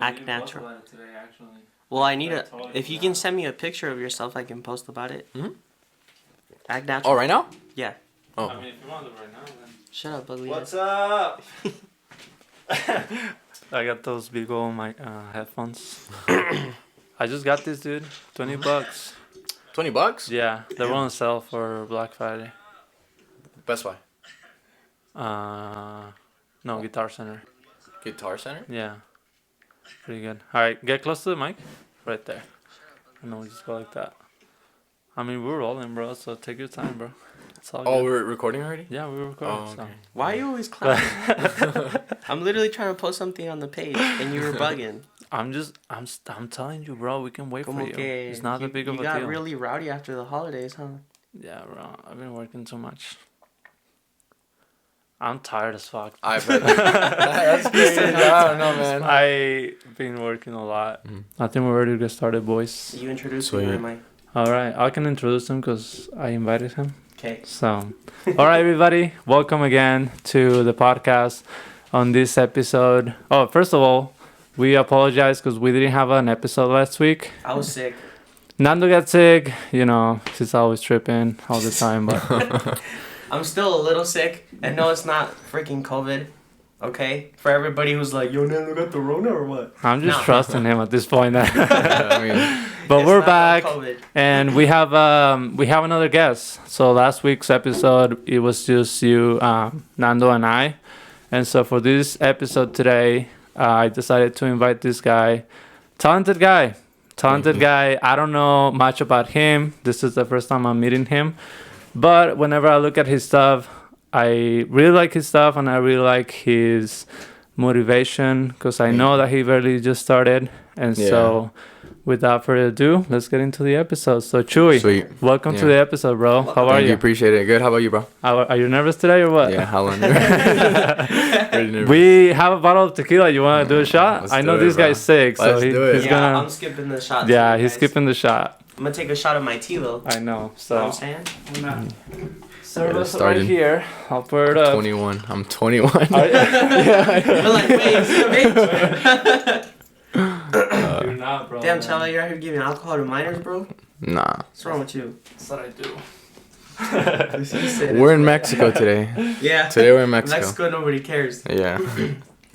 Act natural. Well, I need a. If you can send me a picture of yourself, I can post about it. Mm-hmm. Act natural. Oh, right now? Yeah. Oh. I mean, if you want it right now, then. Shut up, ugly. What's up? I got those big old headphones. I just got this, dude. $20. $20? Yeah, they're on sale for Black Friday. Best Buy. No, Guitar Center. Guitar Center? Yeah. Pretty good. Alright, get close to the mic. Right there. And then we just go like that. I mean, we're rolling, bro, so take your time, bro. It's all Oh, good. we're recording already? Yeah, we were recording. Oh, okay. Why are you always clowning? I'm literally trying to post something on the page, and you were bugging. I'm telling you, bro, we can wait for you. Okay. It's not that big of a You deal. got really rowdy after the holidays, huh? Yeah, bro, I've been working too much. I'm tired as fuck. I bet. That's crazy. I don't know, man. I've been working a lot. I think we're ready to get started, boys. You introduced Sweet. me, or am I? All right, I can introduce him because I invited him. Okay. So, all right, everybody, welcome again to the podcast. On this episode, first of all, we apologize because we didn't have an episode last week. I was sick. Nando got sick, she's always tripping all the time, but I'm still a little sick, and no, it's not freaking COVID. Okay? For everybody who's like, yo, Nando got the Rona or what? I'm just No. trusting him at this point. Yeah, I mean, But It's we're not back, COVID. and we have another guest. So last week's episode, it was just you, Nando, and I. And so for this episode today, I decided to invite this guy, talented guy. I don't know much about him. This is the first time I'm meeting him. But whenever I look at his stuff, I really like his stuff, and I really like his motivation because I know that he barely just started. And so without further ado, let's get into the episode. So Chewy, Sweet. welcome to Yeah. the episode, bro. How are Thank you. you? Appreciate it. Good. How about you, bro? Are you nervous today or what? Yeah, how long? Pretty nervous. We have a bottle of tequila. You want to do a shot? Let's I know do it, this bro. guy's sick, so Let's do it. he's Yeah, gonna. I'm skipping the shot. Yeah, today, he's guys. skipping the shot. I'm gonna take a shot of my tequila. I know. You know what So I'm saying? serve Yeah, us right started. here. I'll pour it up. 21. I'm 21. Oh, yeah. You're like, wait, is he a bitch? You're not, bro. Damn, Chala, you're out here giving alcohol to minors, bro? Nah. What's wrong with you? That's what I do. We're in Mexico today. Yeah. Today we're in Mexico. Mexico, nobody cares. Yeah.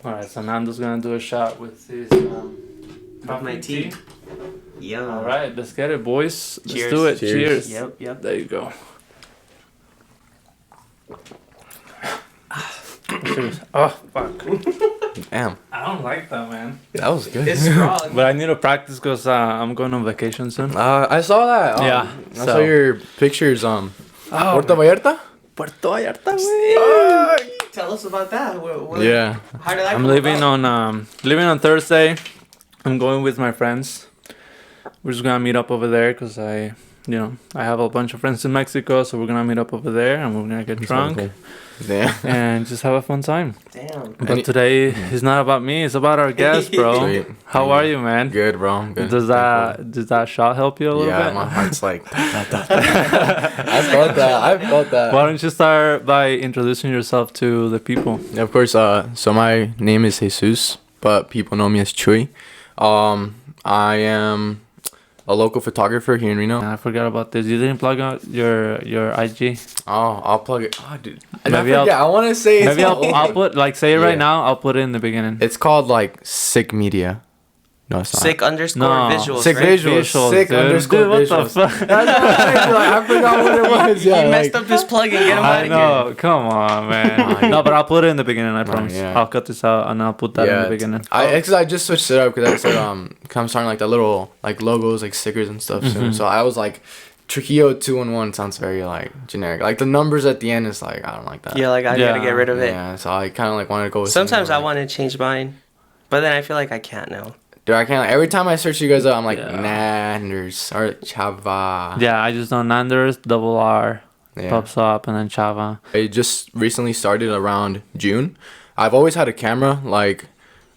All right, so Nando's gonna do a shot with his With my coffee tea. Yeah. All right, let's get it, boys. Let's Cheers. do it. Cheers. Cheers. Yep. There you go. Cheers. Oh fuck! Damn. I don't like that, man. That was good. It's strong. But I need to practice because I'm going on vacation soon. I saw that. Yeah, I so- saw your pictures. Puerto Vallarta? Puerto Vallarta, güey. Tell us about that. What, Yeah. How did that I'm come leaving about? on Thursday. I'm going with my friends. We're just gonna meet up over there because I have a bunch of friends in Mexico, so we're gonna meet up over there and we're gonna get drunk Yeah. and just have a fun time. Damn. But today is not about me; it's about our guest, bro. Sweet. How are you, man? Good, bro. I'm good. Does that shot help you a little Yeah, bit? my heart's like. I felt that. Why don't you start by introducing yourself to the people? Yeah, of course. So my name is Jesus, but people know me as Chuy. I am a local photographer here in Reno. I forgot about this. You didn't plug out your IG. Oh, I'll plug it. Oh, dude. Maybe I want to say Maybe I'll put say it right Yeah. now. I'll put it in the beginning. It's called like Sick Media. No, it's not. Sick underscore No. visuals. Sick right? visuals. Sick dude. underscore Dude, what visuals. the fuck? I forgot what it was. He Yeah, messed up his plug and get him out I of here. know. Come on, man. No, but I'll put it in the beginning. I promise. yeah. I'll cut this out and I'll put that in the beginning. I just switched it up because I said I'm starting like the little like logos like stickers and stuff soon. So I was like Trujillo 211 sounds very like generic. Like the numbers at the end is like I don't like that. Yeah, like I gotta Yeah. get rid of it. Yeah, so I kind of like wanted to go with Sometimes I something, want to change mine, but then I feel like I can't now. Dude, I can't like every time I search you guys up I'm like Yeah. Nanders or Chava. Yeah, I just know Nanders, double R, Yeah. pops up, and then Chava. I just recently started around June. I've always had a camera. Like,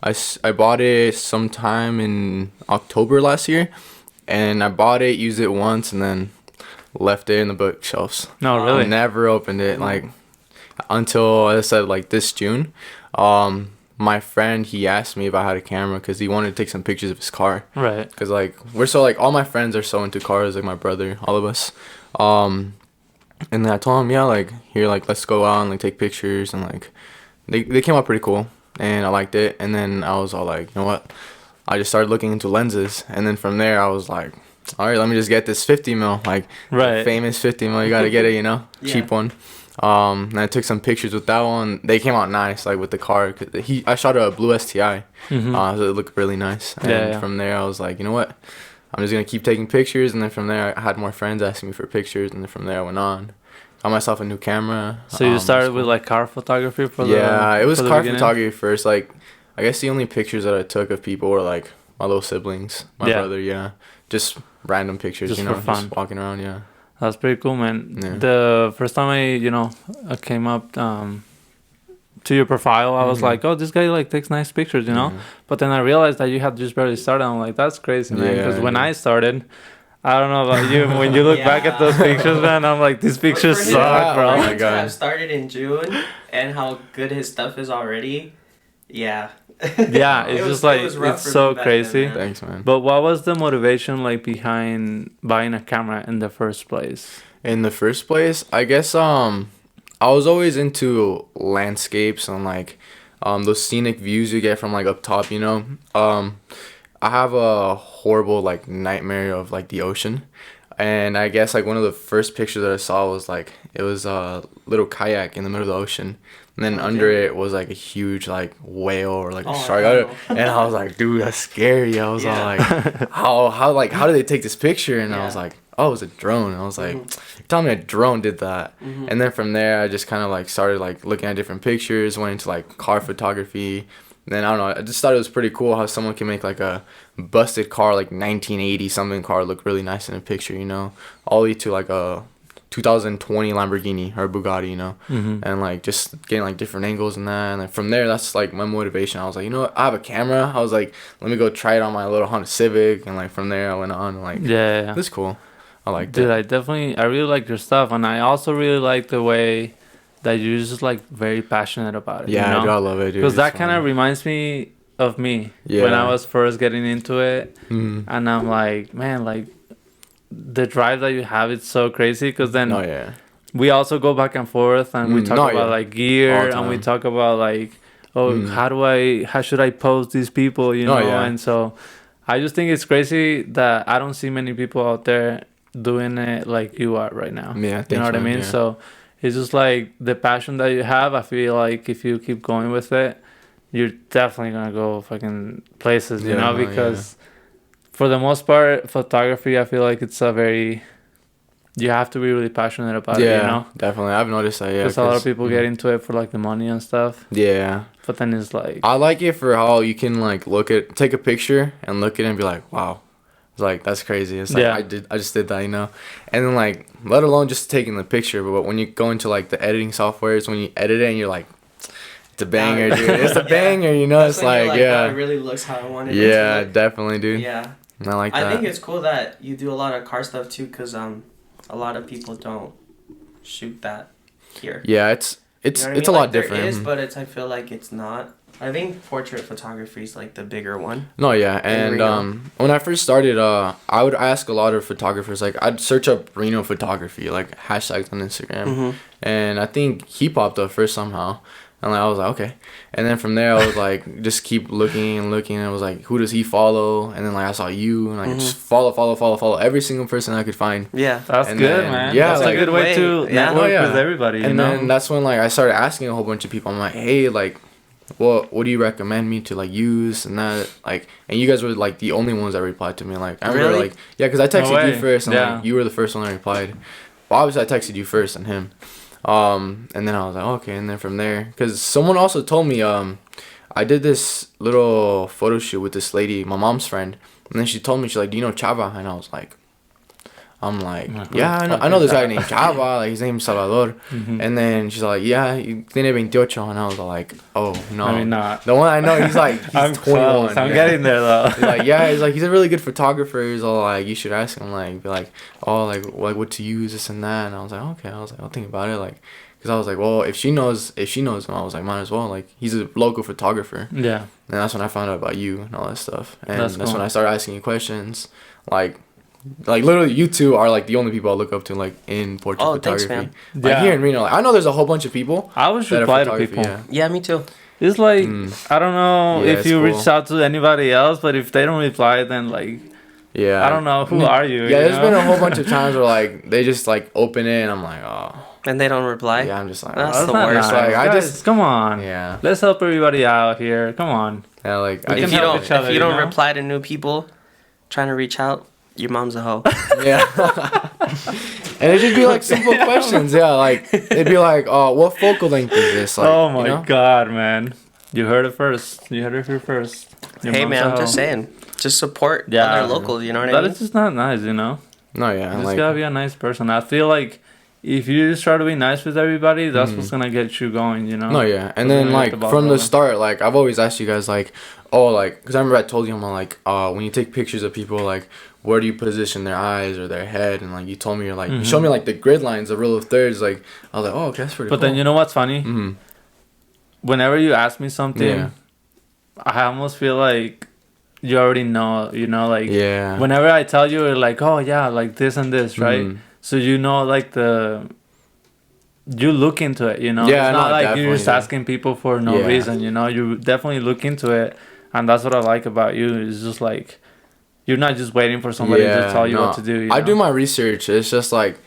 I bought it sometime in October last year. And I bought it, used it once, and then left it in the bookshelves. No, I really. never opened it, like, until, I said, like, this June. my friend, he asked me if I had a camera because he wanted to take some pictures of his car. Right. Because, like, we're so, like, all my friends are so into cars, like, my brother, all of us. And then I told him, yeah, like, here, like, let's go out and, like, take pictures. And, like, they came out pretty cool. And I liked it. And then I was all like, you know what? I just started looking into lenses. And then from there, I was like, all right, let me just get this 50 mil. Like, Right. famous 50 mil. You got to get it, you know? Yeah. Cheap one. And I took some pictures with that one. They came out nice, like, with the car. 'Cause I shot a blue STI. Mhm. So it looked really nice. And Yeah, yeah. from there, I was like, you know what? I'm just going to keep taking pictures. And then from there, I had more friends asking me for pictures. And then from there, I went on. Got myself a new camera. So you started it's with cool. like car photography for Yeah, it was for the car beginning? photography first. Like, I guess the only pictures that I took of people were like my little siblings, my Yeah. brother, yeah. Just random pictures, Just you for know, fun. just walking around, yeah. That's pretty cool, man. Yeah. The first time I came up to your profile, I was Mhm. like, oh, this guy like takes nice pictures, you know. Yeah. But then I realized that you had just barely started. I'm like, that's crazy, man. Because Yeah, when yeah. I started, I don't know about you. When you look back at those Yeah. pictures, man, I'm like, these pictures For suck, Yeah, bro. oh my him to God. have started in June and how good his stuff is already, yeah. Yeah, it's just like, rough it's for so me back crazy. then, man. Thanks, man. But what was the motivation like behind buying a camera in the first place? In the first place, I guess I was always into landscapes and like those scenic views you get from like up top, you know. I have a horrible like nightmare of like the ocean. And I guess like one of the first pictures that I saw was like it was a little kayak in the middle of the ocean. And then Oh, under damn. it was like a huge like whale or like a Oh, shark. no. And I was like, dude, that's scary. I was all Yeah. like, how did they take this picture? And I was Yeah. like, oh, it was a drone. And I was like, Mhm. you're telling me a drone did that. Mhm. And then from there, I just kind of like started like looking at different pictures, went into like car photography. And then I don't know, I just thought it was pretty cool how someone can make like a busted car, like 1980 something car, look really nice in a picture, you know, all the way to like a 2020 Lamborghini or Bugatti, you know, Mm-hmm. and like just getting like different angles and that. And then from there, that's like my motivation. I was like, you know what, I have a camera. I was like, let me go try it on my little Honda Civic. And like from there, I went on and like, Yeah. this is cool. I like Dude, it. I really like your stuff, and I also really like the way that you're just like very passionate about it. Yeah, you dude, know? I love it, dude. Because It's that kind of fun. reminds me of me when Yeah. I was first getting into it, Mhm. and I'm like, man, like the drive that you have, it's so crazy. Because then Oh yeah. we also go back and forth, and we talk no, about yeah. like gear, All the and we time. talk about like, oh, Mm. how should I pose these people, you Oh, know? yeah. And so I just think it's crazy that I don't see many people out there doing it like you are right now. Yeah, You know what I mean? Yeah. So it's just like the passion that you have. I feel like if you keep going with it, you're definitely gonna go fucking places, you Yeah, know? yeah. Because for the most part, photography, I feel like it's a very, you have to be really passionate about it, Yeah, you know? definitely. I've noticed that. Yeah, Because a lot of 'cause- people get into it for like the money and stuff, Yeah, but then it's like, I like it for how you can like take a picture and look at it and be like, wow. It's like that's crazy. It's like Yeah. I just did that, you know. And then like let alone just taking the picture, but when you go into like the editing softwares, when you edit it and you're like, it's a banger, dude. It's a Yeah. banger, you know. That's It's when you're like, "Oh, it yeah, really looks how I wanted it yeah, to look." definitely, dude. Yeah. And I like I that. think it's cool that you do a lot of car stuff too, because a lot of people don't shoot that here. Yeah, it's You know what I a mean? lot Like, different. There is, Mhm. but I feel like it's not. I think portrait photography is like the bigger one. No, yeah, and Reno. when I first started, I would ask a lot of photographers, like I'd search up Reno photography, like hashtags on Instagram, Mm-hmm. and I think he popped up first somehow, and like, I was like, okay, and then from there I was like, just keep looking and looking, and I was like, who does he follow? And then like I saw you, and I just follow every single person I could find, Yeah. that's and good, then- man. yeah, That's like- a good way to Yeah. network Oh, yeah. with everybody, you and know? then that's when like I started asking a whole bunch of people. I'm like, hey, like, what do you recommend me to like use and that, like, and you guys were like the only ones that replied to me. Like I remember Really? like, yeah, because I texted you way. first, and Yeah. like you were the first one that replied. Well, obviously I texted you first and him, and then I was like, okay, and then from there, because someone also told me I did this little photo shoot with this lady, my mom's friend, and then she told me, she's like, do you know Chava? And I was like, yeah, I know this guy named Chava, like his name's Salvador. Mhm. And then she's like, yeah, tiene 28. And I was like, oh, no. I mean, not. The one I know, he's like, he's I'm 21. close. I'm yeah. getting there though. He's like, yeah, he's like, he's a really good photographer. He's all like, you should ask him, like, be like, oh, like what to use, this and that. And I was like, okay. I was like, I'll think about it, like, Because I was like, well, if she knows him, I was like, might as well. Like, he's a local photographer. Yeah. And that's when I found out about you and all that stuff. And That's that's cool. when I started asking you questions. Like literally, you two are like the only people I look up to like in portrait Oh, thanks, photography. man. Like Yeah. here in Reno, like, I know there's a whole bunch of people. I always that are reply to photography, people. Yeah. Yeah, me too. It's like Mm. I don't know Yeah, if it's you cool. reach out to anybody else, but if they don't reply, then like Yeah. I don't know who are you. Yeah, you there's know? been a whole bunch of times where like they just like open it and I'm like, oh. And they don't reply. Yeah, I'm just like, That's That's the not worst. nice. Like, I Guys, just- come on. yeah. Let's help everybody out here. Come on. Yeah, like We If can you help don't, each other, if you you don't know? reply to new people trying to reach out, your mom's a hoe. yeah. And it'd just be like simple questions. Yeah, like it'd be like, oh, what focal length is this? Like, Oh my you know? god, man. You heard it first. You heard it here first. Your Hey mom's man, a I'm just hoe. saying, just support Yeah. other locals. You know what I That mean? is just not nice, you know? No, yeah. You just Like, gotta be a nice person. I feel like if you just try to be nice with everybody, that's what's gonna get you going, you know? no, yeah. And We're then gonna like get the ball from the rolling. start, like I've always asked you guys like, oh, like, because I remember I told you, I'm like, when you take pictures of people, like, where do you position their eyes or their head? And like you told me, you're like, you showed me like the grid lines, the rule of thirds. Like I was like, oh, okay, that's pretty. But cool. then you know what's funny? Mm-hmm. Whenever you ask me something, Yeah. I almost feel like you already know, you know, like Yeah. whenever I tell you, you're like, oh yeah, like this and this, right? Mhm. So you know, like you look into it, you know. Yeah, it's not no, like you're definitely, just yeah. asking people for no Yeah. reason, you know. You definitely look into it, and that's what I like about you. Is just like you're not just waiting for somebody to tell you no. what to do. You I know? do my research. It's just like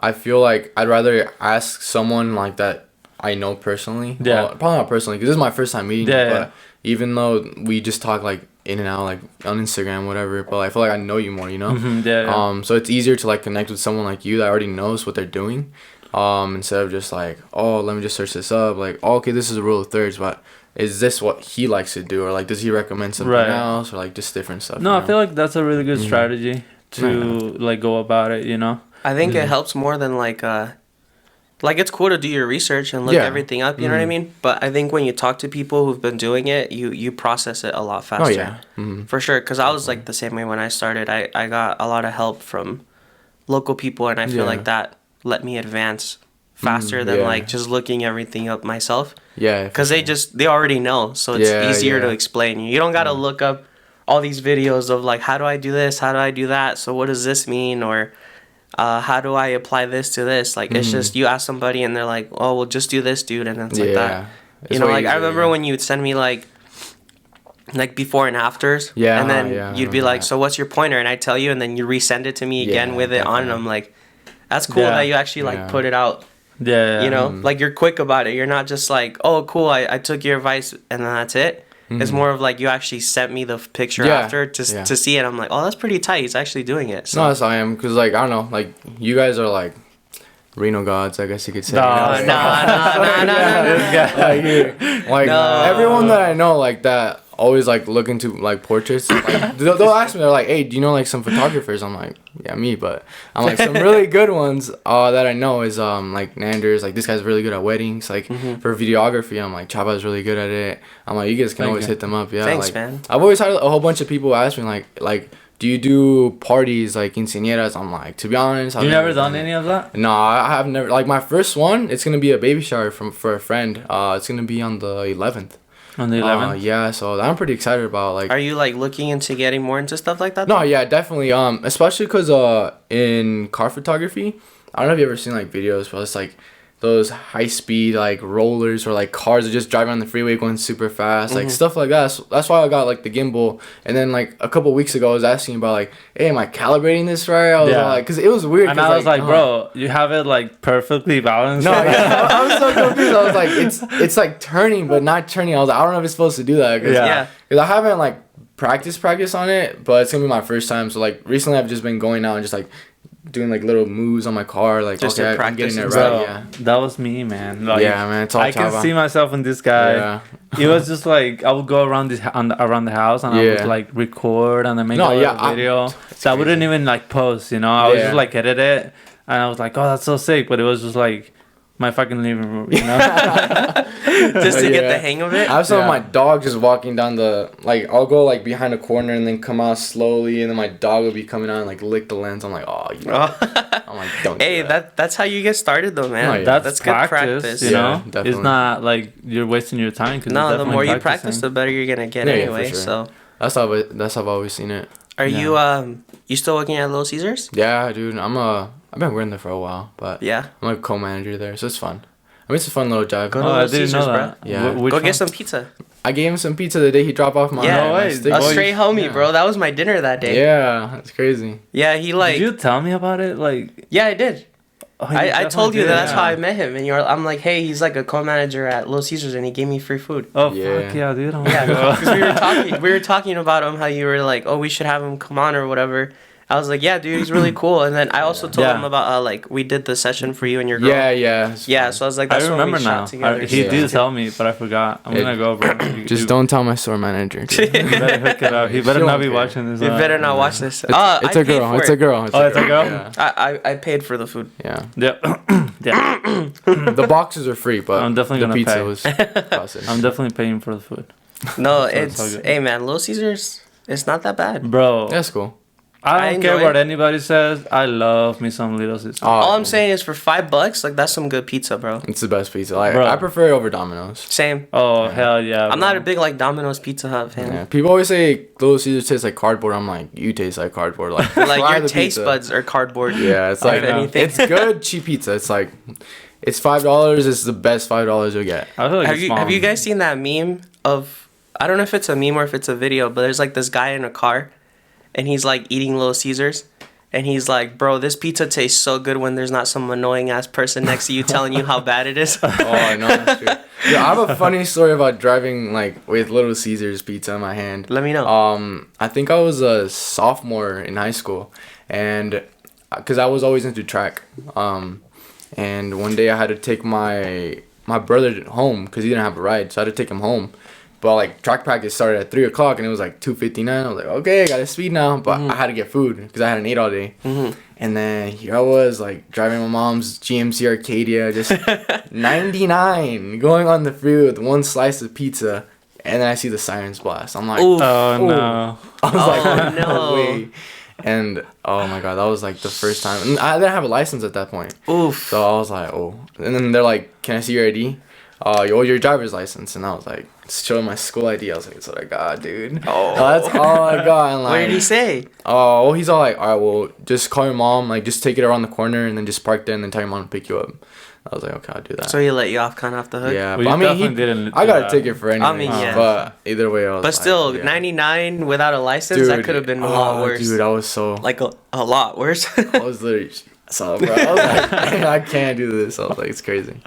I feel like I'd rather ask someone like that I know personally. Yeah. Well, probably not personally because this is my first time meeting. Yeah, you, yeah. But even though we just talk like in and out like on Instagram, whatever. But I feel like I know you more. You know. Mhm, yeah. So it's easier to like connect with someone like you that already knows what they're doing. Instead of just like, oh, let me just search this up. Like, oh, okay, this is a rule of thirds, but is this what he likes to do, or like does he recommend something Right. else, or like just different stuff? No, you I know? feel like that's a really good Mhm. strategy to like go about it. You know. I think Yeah. it helps more than like it's cool to do your research and look Yeah. everything up. You know what I Mhm. mean? But I think when you talk to people who've been doing it, you process it a lot faster. Oh yeah. Mm-hmm. For sure, because I was like the same way when I started. I got a lot of help from local people, and I feel Yeah. like that let me advance faster than yeah. like just looking everything up myself. Yeah. Because they already know, so it's Yeah, easier to yeah. explain. You don't gotta look up all these videos of like how do I do this, how do I do that, so what does this mean, or how do I apply this to this? Like it's Mhm. just you ask somebody and they're like, oh well, just do this, dude, and it's Yeah. like that. It's You know, way like I easier, remember yeah. when you would send me like before and afters. Yeah, And then yeah, I you'd be remember like, that. so what's your pointer? And I tell you, and then you resend it to me again Yeah, with it on, and definitely. I'm like, that's cool Yeah. that you actually like Yeah. put it out. Yeah. You know, Mhm. like you're quick about it. You're not just like, oh, cool, I took your advice and then that's it. It's Mhm. more of like you actually sent me the picture Yeah, after to yeah. to see it. I'm like, oh, that's pretty tight. He's actually doing it. So. No, that's how I am. Cause like I don't know, like you guys are like Reno gods, I guess you could say. No, you know? Like, like No. everyone that I know, like that, always like look into like portraits. Like they'll ask me, they're like, "Hey, do you know like some photographers?" I'm like, "Yeah, me," but I'm like some really good ones that I know is like Nanders. Like this guy's really good at weddings. Like for videography, I'm like Chava's really good at it. I'm like, you guys can Thank always you. hit them up. Yeah, Thanks, like, man. I've always had a whole bunch of people ask me like. Do you do parties like quinceañeras? I'm like, to be honest, I've You never done any of that? No, I have never. Like my first one, it's gonna be a baby shower for a friend. It's gonna be on the 11th. On the 11th? Yeah, so I'm pretty excited about like. Are you like looking into getting more into stuff like that? No, yeah, definitely. Especially because in car photography, I don't know if you ever seen like videos, but it's like those high speed like rollers or like cars are just driving on the freeway going super fast, like stuff like that. So that's why I got like the gimbal. And then like a couple weeks ago, I was asking about like, hey, am I calibrating this right? I was Yeah. like, because it was weird. And 'cause, I was like, uh, bro, you have it like perfectly balanced. No, yeah, I was so confused. I was like, it's like turning, but not turning. I was like, I don't know if it's supposed to do that. Cause, Yeah. Yeah. Cause I haven't like practice on it, but it's gonna be my first time. So like recently, I've just been going out and just like doing like little moves on my car, like Just to okay, I'm practice getting it and right. Bro, Yeah, that was me, man. Like, yeah, man. It's all I can Chava. see myself in this guy. Yeah. It was just like I would go around around the house and I Yeah. would like record and then make No, a yeah, little video. So I crazy. wouldn't even like post, you know. I would Yeah. just like edit it, and I was like, oh, that's so sick. But it was just like my fucking living room, you know? Just to get Yeah. the hang of it. I have some of Yeah. my dog just walking down the like. I'll go like behind a corner and then come out slowly, and then my dog will be coming out and like lick the lens. I'm like, oh, you. I'm like, don't. Hey, do that. that's how you get started though, man. Oh, yeah. That's good practice, practice. you Yeah, know? definitely. It's not like you're wasting your time. Cause No, you're the more you definitely practice, practicing. the better you're gonna get Yeah, for anyway. sure. So, That's how I've always seen it. are Yeah. you still working at Little Caesars? Yeah, dude. I've been working there for a while, but Yeah. I'm like co-manager there, so it's fun. I mean, it's a fun little job. Go to Oh, I Little didn't Caesars, know bro. that. Yeah. Which Go one? get some pizza. I gave him some pizza the day he dropped off my. Yeah. No my way. stick. A Oh, straight homie, yeah. bro. That was my dinner that day. Yeah, it's crazy. Yeah, he like. Did you tell me about it? Like, Yeah, I did. oh, you I definitely told you did, that that's yeah. how I met him, and I'm like, hey, he's like a co-manager at Little Caesars, and he gave me free food. Oh Yeah. fuck yeah, dude! Oh my Yeah, God. because we were talking about him, how you were like, oh, we should have him come on or whatever. I was like, yeah, dude, he's really cool. And then I also told Yeah. him about how like we did the session for you and your girl. Yeah. it's Yeah, fun. so I was like, I that's when remember we now. shot together. He Yeah. did tell me, but I forgot. I'm It- gonna go, bro. Just don't tell my store manager. dude. You better hook it up. He better She not won't be care. watching this. You better not watch this. It's, I it's a paid girl. for It's it. a girl. Oh, it's a girl? Yeah. I paid for the food. yeah. Yeah, yeah. The boxes are free, but I'm definitely the gonna pizza pay. was costed. I'm definitely paying for the food, No, So it's all good. hey man, Little Caesars. It's not that bad. bro. That's cool. I I don't care enjoy what it. anybody says. I love me some Little Caesars. All I'm saying is for $5, like that's some good pizza, bro. It's the best pizza. Like, Bro. I prefer it over Domino's. Same. Oh hell yeah! I'm not bro. a big like Domino's Pizza Hut fan. Yeah. People always say Little Caesars tastes like cardboard. I'm like, you taste like cardboard. Like, Like try your the taste pizza. buds are cardboard. Yeah, it's I like know. anything. it's good cheap pizza. It's like it's $5. It's the best $5 you'll get. I feel like Have it's you small. have you guys seen that meme of I don't know if it's a meme or if it's a video, but there's like this guy in a car and he's like eating Little Caesars and he's like, "Bro, this pizza tastes so good when there's not some annoying ass person next to you telling you how bad it is." Oh, I know. That's true. Yeah, I have a funny story about driving like with Little Caesars pizza in my hand. Let me know. I think I was a sophomore in high school, and because I was always into track, and one day I had to take my brother home because he didn't have a ride, so I had to take him home. But like track practice started at 3:00 and it was like 2:59. I was like, okay, I got to speed now, but I had to get food because I hadn't ate all day. And then here I was like driving my mom's GMC Arcadia, just 99, going on the freeway with one slice of pizza, and then I see the sirens blast. I'm like, Oof. Oh Ooh. no! I was like, Oh, no no. way. And oh my god, that was like the first time. And I didn't have a license at that point, Oof. so I was like, oh. And then they're like, "Can I see your ID? Your driver's license." And I was like, showing my school ID. I was like, "That's what I got, dude." Oh. That's all I got. And What like, did he say? oh, well, he's all like, "All right, well, just call your mom. Like, just take it around the corner and then just park there and then tell your mom to pick you up." I was like, "Okay, I'll do that." So he let you off kind of off the hook. yeah, Well, but you I mean, definitely didn't I do got a that. ticket for anything. I mean, yeah. But either way, I was. But like, still, yeah. 99 without a license, that could have been a lot worse. Dude, I was so. Like a lot worse. I was literally. So, bro, I was like, I can't do this. I was like, it's crazy.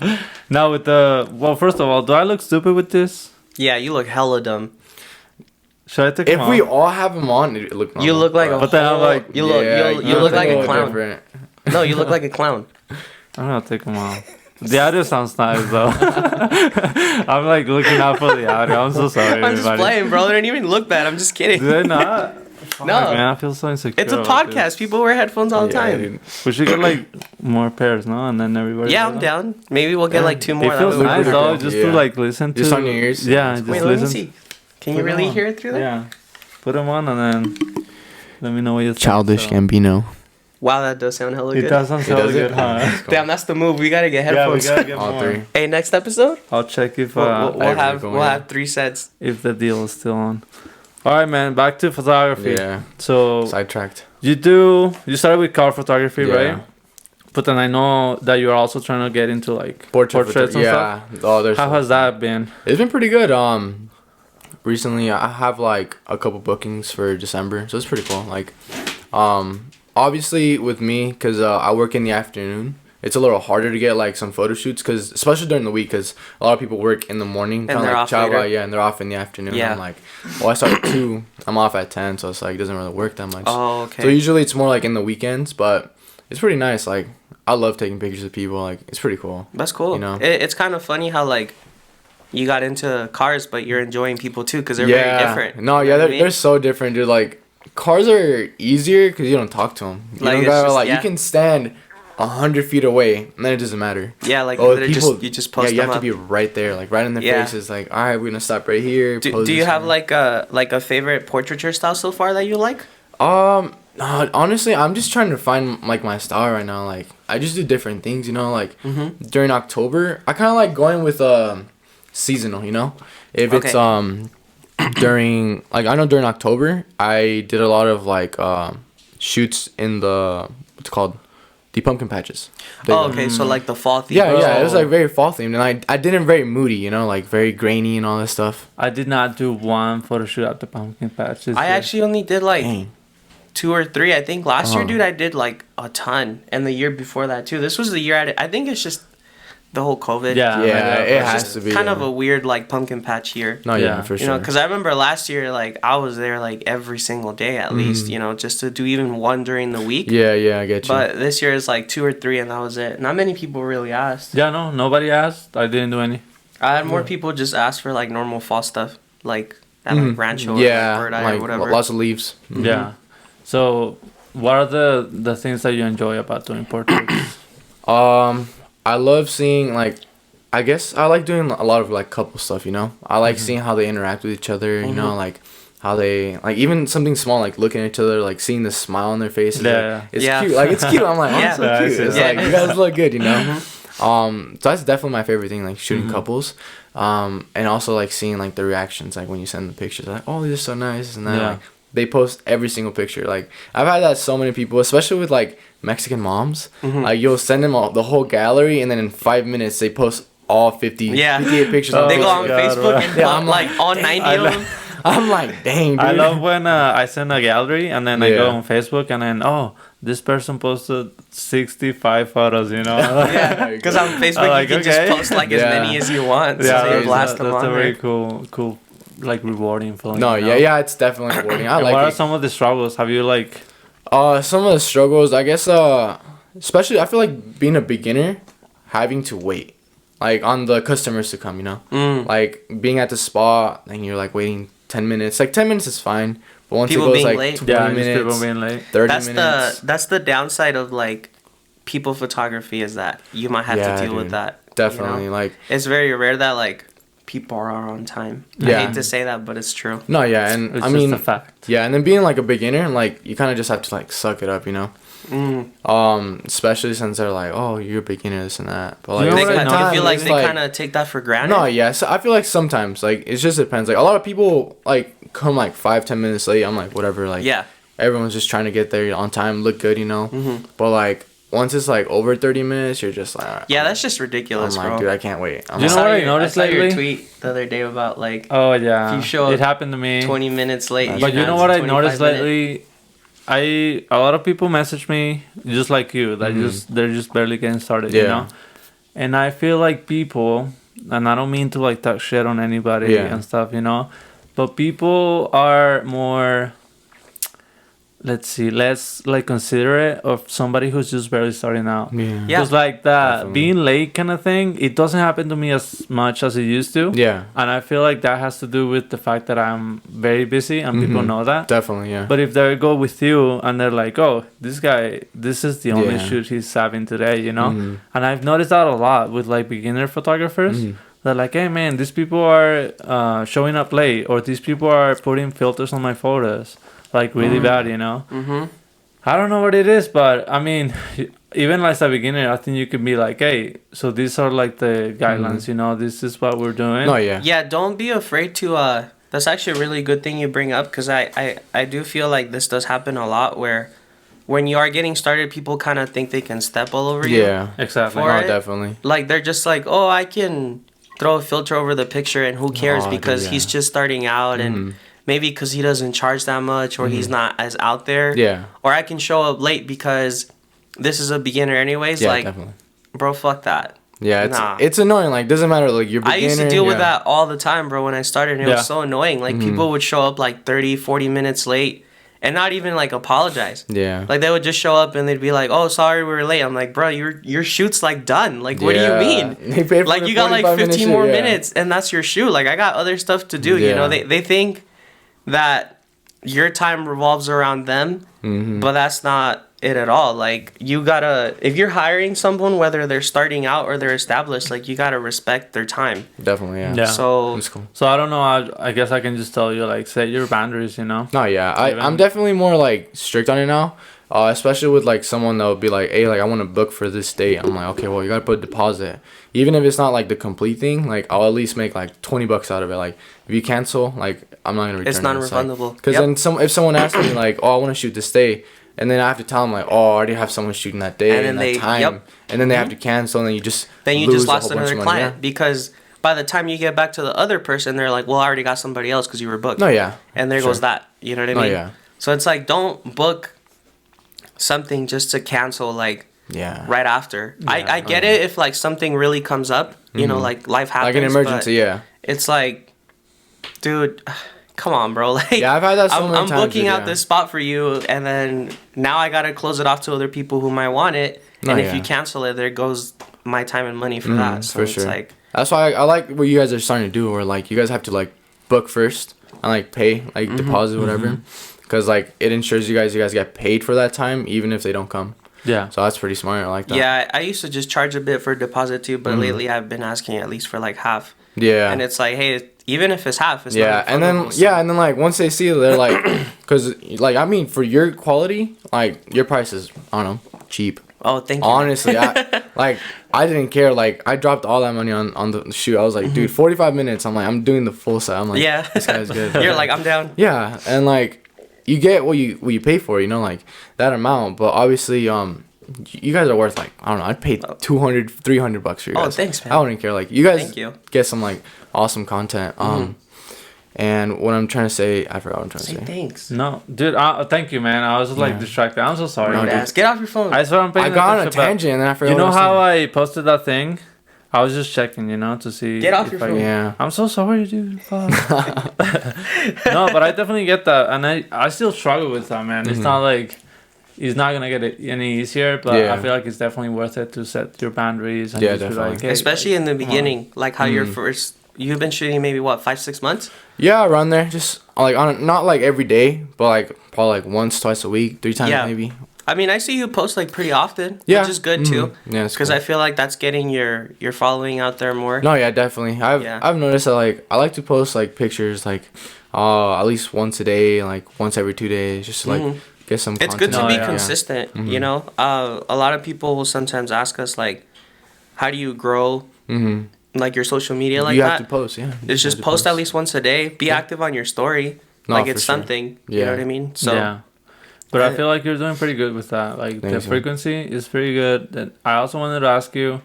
Now with first of all, do I look stupid with this? Yeah, you look hella dumb. Should I take If them we off? all have them on, it look normal. You look like a But then I'm whole- like, you look you look like a clown. Different. No, you look like a clown. I'm gonna take them off. The audio sounds nice though. I'm like looking out for the audio. I'm so sorry, I'm just everybody. playing, bro. They don't even look bad. I'm just kidding. Do they not? Fuck, No. man, I feel so insecure. It's a about podcast. this. People wear headphones all the Yeah, time. dude. We should get like more pairs, no? And then everybody. Yeah, I'm down. Maybe we'll get like 2 more. It that feels way. nice pretty though, cool. just Yeah. to like listen to. Just on your ears? Yeah, just Wait, let me listen. see. Can Put you really 'em on. hear it through there? Yeah, put them on and then let me know what you think. Childish so. Gambino. Wow, that does sound hella It good. does sound It so does good, it? huh? Damn, that's the move. We gotta get Yeah, we headphones. gotta get All more. three. Hey, next episode, I'll check if we'll I have agree, we'll yeah. have 3 sets. if the deal is still on. All right, man. Back to photography. Yeah. So Sidetracked. you started with car photography, Yeah. right? But then I know that you're also trying to get into like portraits and stuff. Yeah. Oh, there's. How has that been? It's been pretty good. Recently I have like a couple bookings for December, so it's pretty cool. Like, obviously with me, cause I work in the afternoon, it's a little harder to get like some photo shoots, cause especially during the week, cause a lot of people work in the morning, And they're like off later. yeah, and they're off in the afternoon. Yeah. I'm like, well, I start at 2, I'm off at 10, so it's like it doesn't really work that much. Oh, okay. So usually it's more like in the weekends, but it's pretty nice. Like, I love taking pictures of people. Like, it's pretty cool. That's cool. You know? It's kind of funny how like you got into cars, but you're enjoying people too, because they're very different. No, You yeah, know what I they're mean? so different, dude. Like, cars are easier because you don't talk to them. You Like, don't it's gotta, just- like, yeah. you can stand 100 feet away, and then it doesn't matter. Yeah, like Oh, you just post you them have up. to be right there, like right in their Yeah. faces. Like, all right, we're gonna stop right here. Do pose you this have way. like a favorite portraiture style so far that you like? Honestly, I'm just trying to find like my style right now. Like, I just do different things, you know. Like during October, I kind of like going with seasonal, you know. If it's during like I know during October, I did a lot of like shoots in the what's it called, the pumpkin patches. Oh, okay, so like the fall theme. Yeah, it was like very fall themed, and I did it very moody, you know, like very grainy and all this stuff. I did not do one photo shoot at the pumpkin patch. I actually only did like Dang. 2 or 3. I think last year, Uh-huh. dude, I did like a ton, and the year before that too. This was the year I think it's just the whole COVID. Yeah, Yeah, it It's has just to be kind of yeah. a weird like pumpkin patch year. No, yeah, Yeah. for You sure. know, because I remember last year, like I was there like every single day at least. You know, just to do even one during the week. yeah, I get you. But this year is like 2 or 3, and that was it. Not many people really asked. Yeah, no, nobody asked. I didn't do any. I had more people just ask for like normal fall stuff, like at like Rancho yeah, or Bird Eye like or whatever. lots of leaves. Yeah. So, what are the things that you enjoy about doing portraits? I love seeing like, I guess I like doing a lot of like couple stuff. You know, I like seeing how they interact with each other. You know, like how they like even something small like looking at each other, like seeing the smile on their faces. Yeah. Like, it's Yeah. cute. Like it's cute. I'm like, oh, Yeah. it's so Yeah, I cute. see It's that. like Yeah, you guys look good. You know. So that's definitely my favorite thing, like shooting couples, and also like seeing like the reactions, like when you send the pictures, like oh these are so nice, and then Yeah. like they post every single picture. Like I've had that so many people, especially with like Mexican moms, like you'll send them the whole gallery, and then in 5 minutes they post all 58 pictures. Oh, They go my on God, Facebook right. and Yeah, put I'm like all 90 of them. I'm like, dang, dude. I love when I send a gallery and then I go Yeah. on Facebook and then this person posted 65 photos, you know. Yeah, because on Facebook Like, you can okay. just post like as Yeah. many as you want. So Yeah, they that's- blast them that's on a very there. cool, like rewarding feeling. No, you know? yeah, it's definitely rewarding. I And like what are it. some of the struggles? Have you like? Some of the struggles, I guess, especially I feel like being a beginner, having to wait, like on the customers to come, you know, like being at the spot and you're like waiting 10 minutes. Like 10 minutes is fine, but once People it goes being like late. 20 Yeah, just minutes, people being late. 30 That's minutes. that's the downside of like people photography is that you might have Yeah, to deal with dude. that. you Definitely, know? like It's very rare that like people are on time. I Yeah. hate to say that, but it's true. no, yeah, and It's I just mean, a fact. yeah, and then being like a beginner, like you kind of just have to like suck it up, you know. Especially since they're like, oh, you're a beginner, this and that. But like, You know They what I kinda, do you noticed? feel like it's they kind of take that for granted? No, yes. I feel like sometimes, like, it just depends. Like, a lot of people, like, come, like, 5-10 minutes late. I'm like, whatever. Like, Yeah. everyone's just trying to get there on time, look good, you know? But, like, once it's, like, over 30 minutes, you're just like, all right, Yeah, that's just ridiculous, I'm like, bro. dude, I can't wait. I'm You know like, what I noticed saw your lately? tweet the other day about like Oh yeah, If you show it up happened to me. 20 minutes late. But you have know what I 25 noticed minutes. lately? A lot of people message me just like you that they're just barely getting started, you Yeah. know. And I feel like people, and I don't mean to like talk shit on anybody Yeah. and stuff, you know, but people are more, let's see, less like considerate of somebody who's just barely starting out. yeah. Yeah. Because like that Definitely. being late kind of thing, it doesn't happen to me as much as it used to. Yeah. And I feel like that has to do with the fact that I'm very busy and people know that. Definitely, yeah. But if they go with you and they're like, oh, this guy, this is the only Yeah. shoot he's having today, you know? And I've noticed that a lot with like beginner photographers. They're like, hey man, these people are showing up late, or these people are putting filters on my photos, like really bad, you know? Mm-hmm. I don't know what it is, but I mean, even as a beginner, I think you could be like, hey, so these are like the guidelines, you know, this is what we're doing. No, yeah. Yeah, don't be afraid to. That's actually a really good thing you bring up because I do feel like this does happen a lot where when you are getting started, people kind of think they can step all over you. Yeah. Exactly. For No, it. definitely. Like they're just like, oh, I can throw a filter over the picture and who cares Oh, dude, because yeah. he's just starting out and maybe because he doesn't charge that much or he's not as out there. Yeah. Or I can show up late because this is a beginner anyways. Yeah, like, definitely. bro, fuck that. Yeah, Nah. it's annoying. Like, doesn't matter. Like, you're I beginner. used to deal with yeah. that all the time, bro, when I started. And it Yeah. was so annoying. Like, people would show up like 30, 40 minutes late and not even like apologize. Yeah. Like, they would just show up and they'd be like, oh, sorry, we were late. I'm like, bro, your shoot's like done. Like, what do you mean? They paid for Like, the you got like 45 minute 15 shoot, more yeah. minutes and that's your shoot. Like, I got other stuff to do, you know? Yeah. They think that your time revolves around them, but that's not it at all. Like, you gotta, if you're hiring someone, whether they're starting out or they're established, like, you gotta respect their time. Definitely, yeah. Yeah. So That's cool. So I don't know. I guess I can just tell you, like, set your boundaries. You know. No, yeah, Even- I'm definitely more like strict on it now. Especially with like someone that would be like, hey, like I want to book for this date. I'm like, okay, well you gotta put a deposit, even if it's not like the complete thing. Like I'll at least make like $20 out of it. Like if you cancel, like I'm not gonna return. it's non-refundable. Because Yep. then if someone asks me like, oh, I want to shoot this day, and then I have to tell them like, oh, I already have someone shooting that day And and, then that time, yep. and then they have to cancel, and then you just Then you lose just a lost whole bunch another of money, client because by the time you get back to the other person, they're like, well, I already got somebody else because you were booked. No, yeah. And there Sure. goes that. You know what I No, mean? yeah. So it's like, don't book something just to cancel like Yeah. right after. I get it if like something really comes up, you know, like life happens. Like an emergency, but yeah. It's like, dude, come on, bro. Like, Yeah, I've had that so many I'm times, booking dude, out yeah. this spot for you, and then now I gotta close it off to other people who might want it. No, And if yeah. you cancel it, there goes my time and money for that. So for it's sure. like, That's why I like what you guys are starting to do, where like you guys have to like book first and like pay like Mm-hmm. deposit whatever, because like it ensures you guys get paid for that time even if they don't come. Yeah. So that's pretty smart. I like that. yeah, I used to just charge a bit for deposit too, but lately I've been asking at least for like half. Yeah. And it's like, hey, even if it's half, it's yeah, not and then refundable, so- yeah, and then like once they see it, they're like, because like I mean for your quality, like your price is I don't know cheap. Oh, thank you. Honestly, I didn't care. Like I dropped all that money on the shoot. I was like, dude, 45 minutes. I'm like, I'm doing the full set. I'm like, Yeah. this guy's good. You're like, I'm down. Yeah, and like you get what you pay for, you know, like that amount. But obviously, you guys are worth like I don't know. I'd pay $200, $300 for you Oh, guys. thanks, man. I wouldn't care. Like you guys Thank you. get some like awesome content. And what I'm trying to say, I forgot what I'm trying Say to say. thanks. No, dude. Thank you, man. I was just like Yeah. distracted. I'm so sorry. No, Rude dude. ass. Get off your phone. I swear I'm paying I got on a attention, but tangent and then I forgot. You know what how I was I posted that thing? I was just checking, you know, to see. Get off if your I- phone. saying. Yeah. I'm so sorry, dude. Fuck. No, but I definitely get that, and I still struggle with that, man. It's not like it's not gonna get it any easier, but Yeah. I feel like it's definitely worth it to set your boundaries and Yeah, just be definitely. like, hey, Especially in the come on. beginning, like how you're first. You've been shooting maybe what 5-6 months. Yeah, around there. Just like on not like every day, but like probably like once, twice a week, 3 times Yeah. maybe. I mean, I see you post like pretty often, Yeah. which is good too. Mhm. Yeah, it's Because cool. I feel like that's getting your following out there more. No, yeah, definitely. Yeah. I've noticed that like I like to post like pictures like at least once a day, like once every 2 days, just to like get some. It's good content. to be yeah. consistent. You know, a lot of people will sometimes ask us like, how do you grow like your social media like you that? have to post, yeah. You It's have just to post at least once a day. Be active on your story. No, like for it's sure. something. You Yeah. know what I mean? So yeah. But I I- feel like you're doing pretty good with that. Like the Thanks, man. frequency is pretty good. And I also wanted to ask you,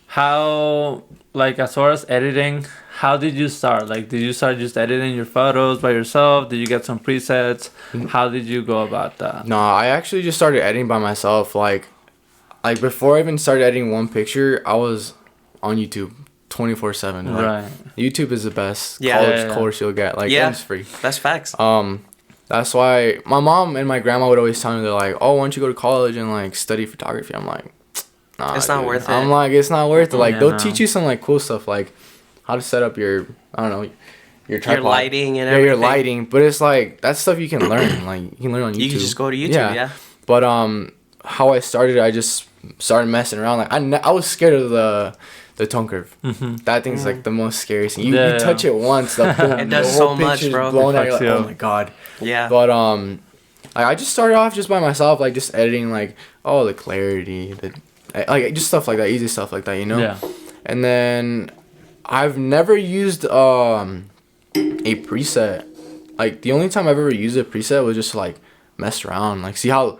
how, like as far as editing, how did you start? Like, did you start just editing your photos by yourself? Did you get some presets? How did you go about that? No, I actually just started editing by myself. Like before I even started editing one picture, I was on YouTube 24/7. Like, Right. YouTube is the best Yeah. college Yeah, yeah. course you'll get. Like Yeah. it's free. that's facts. That's why my mom and my grandma would always tell me, they're like, oh, why don't you go to college and like study photography? I'm like, nah, It's not dude. worth it. I'm like, it's not worth it. Like Yeah, they'll no. teach you some like cool stuff, like how to set up your I don't know your tripod. Your lighting and yeah, everything. your lighting. But it's like that stuff you can learn. Like you can learn on YouTube. You can just go to YouTube. Yeah. But how I started, I just started messing around. Like I was scared of the tone curve. That thing's like the most scariest thing. You, Yeah, you touch it once, the boom, It does the whole so much, picture's bro. blown It out. You're fucks like, you oh up. my god. Yeah. But I just started off just by myself, like just editing, like the clarity, like just stuff like that, easy stuff like that, you know. Yeah. And then I've never used a preset. Like the only time I've ever used a preset was just to, like mess around, like see how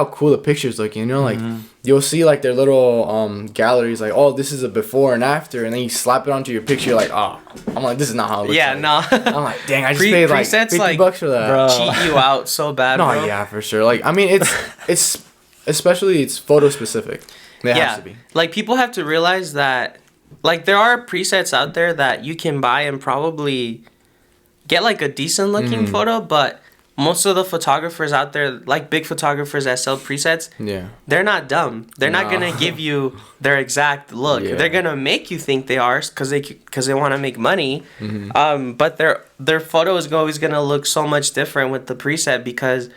cool the pictures look, you know, like you'll see like their little galleries, like, oh, this is a before and after, and then you slap it onto your picture, you're like, oh, I'm like, this is not how it looks. Yeah, like. no. I'm like, dang, I just paid like presets, $50 like, for that. bro. Cheat you out so bad, No, bro. yeah, for sure. Like, I mean, it's especially it's photo specific. It has to be. Like people have to realize that like there are presets out there that you can buy and probably get like a decent looking photo, but most of the photographers out there, like big photographers that sell presets, Yeah. they're not dumb. They're not No. gonna give you their exact look. Yeah. They're gonna make you think they are because they want to make money. But their photo is always gonna look so much different with the preset because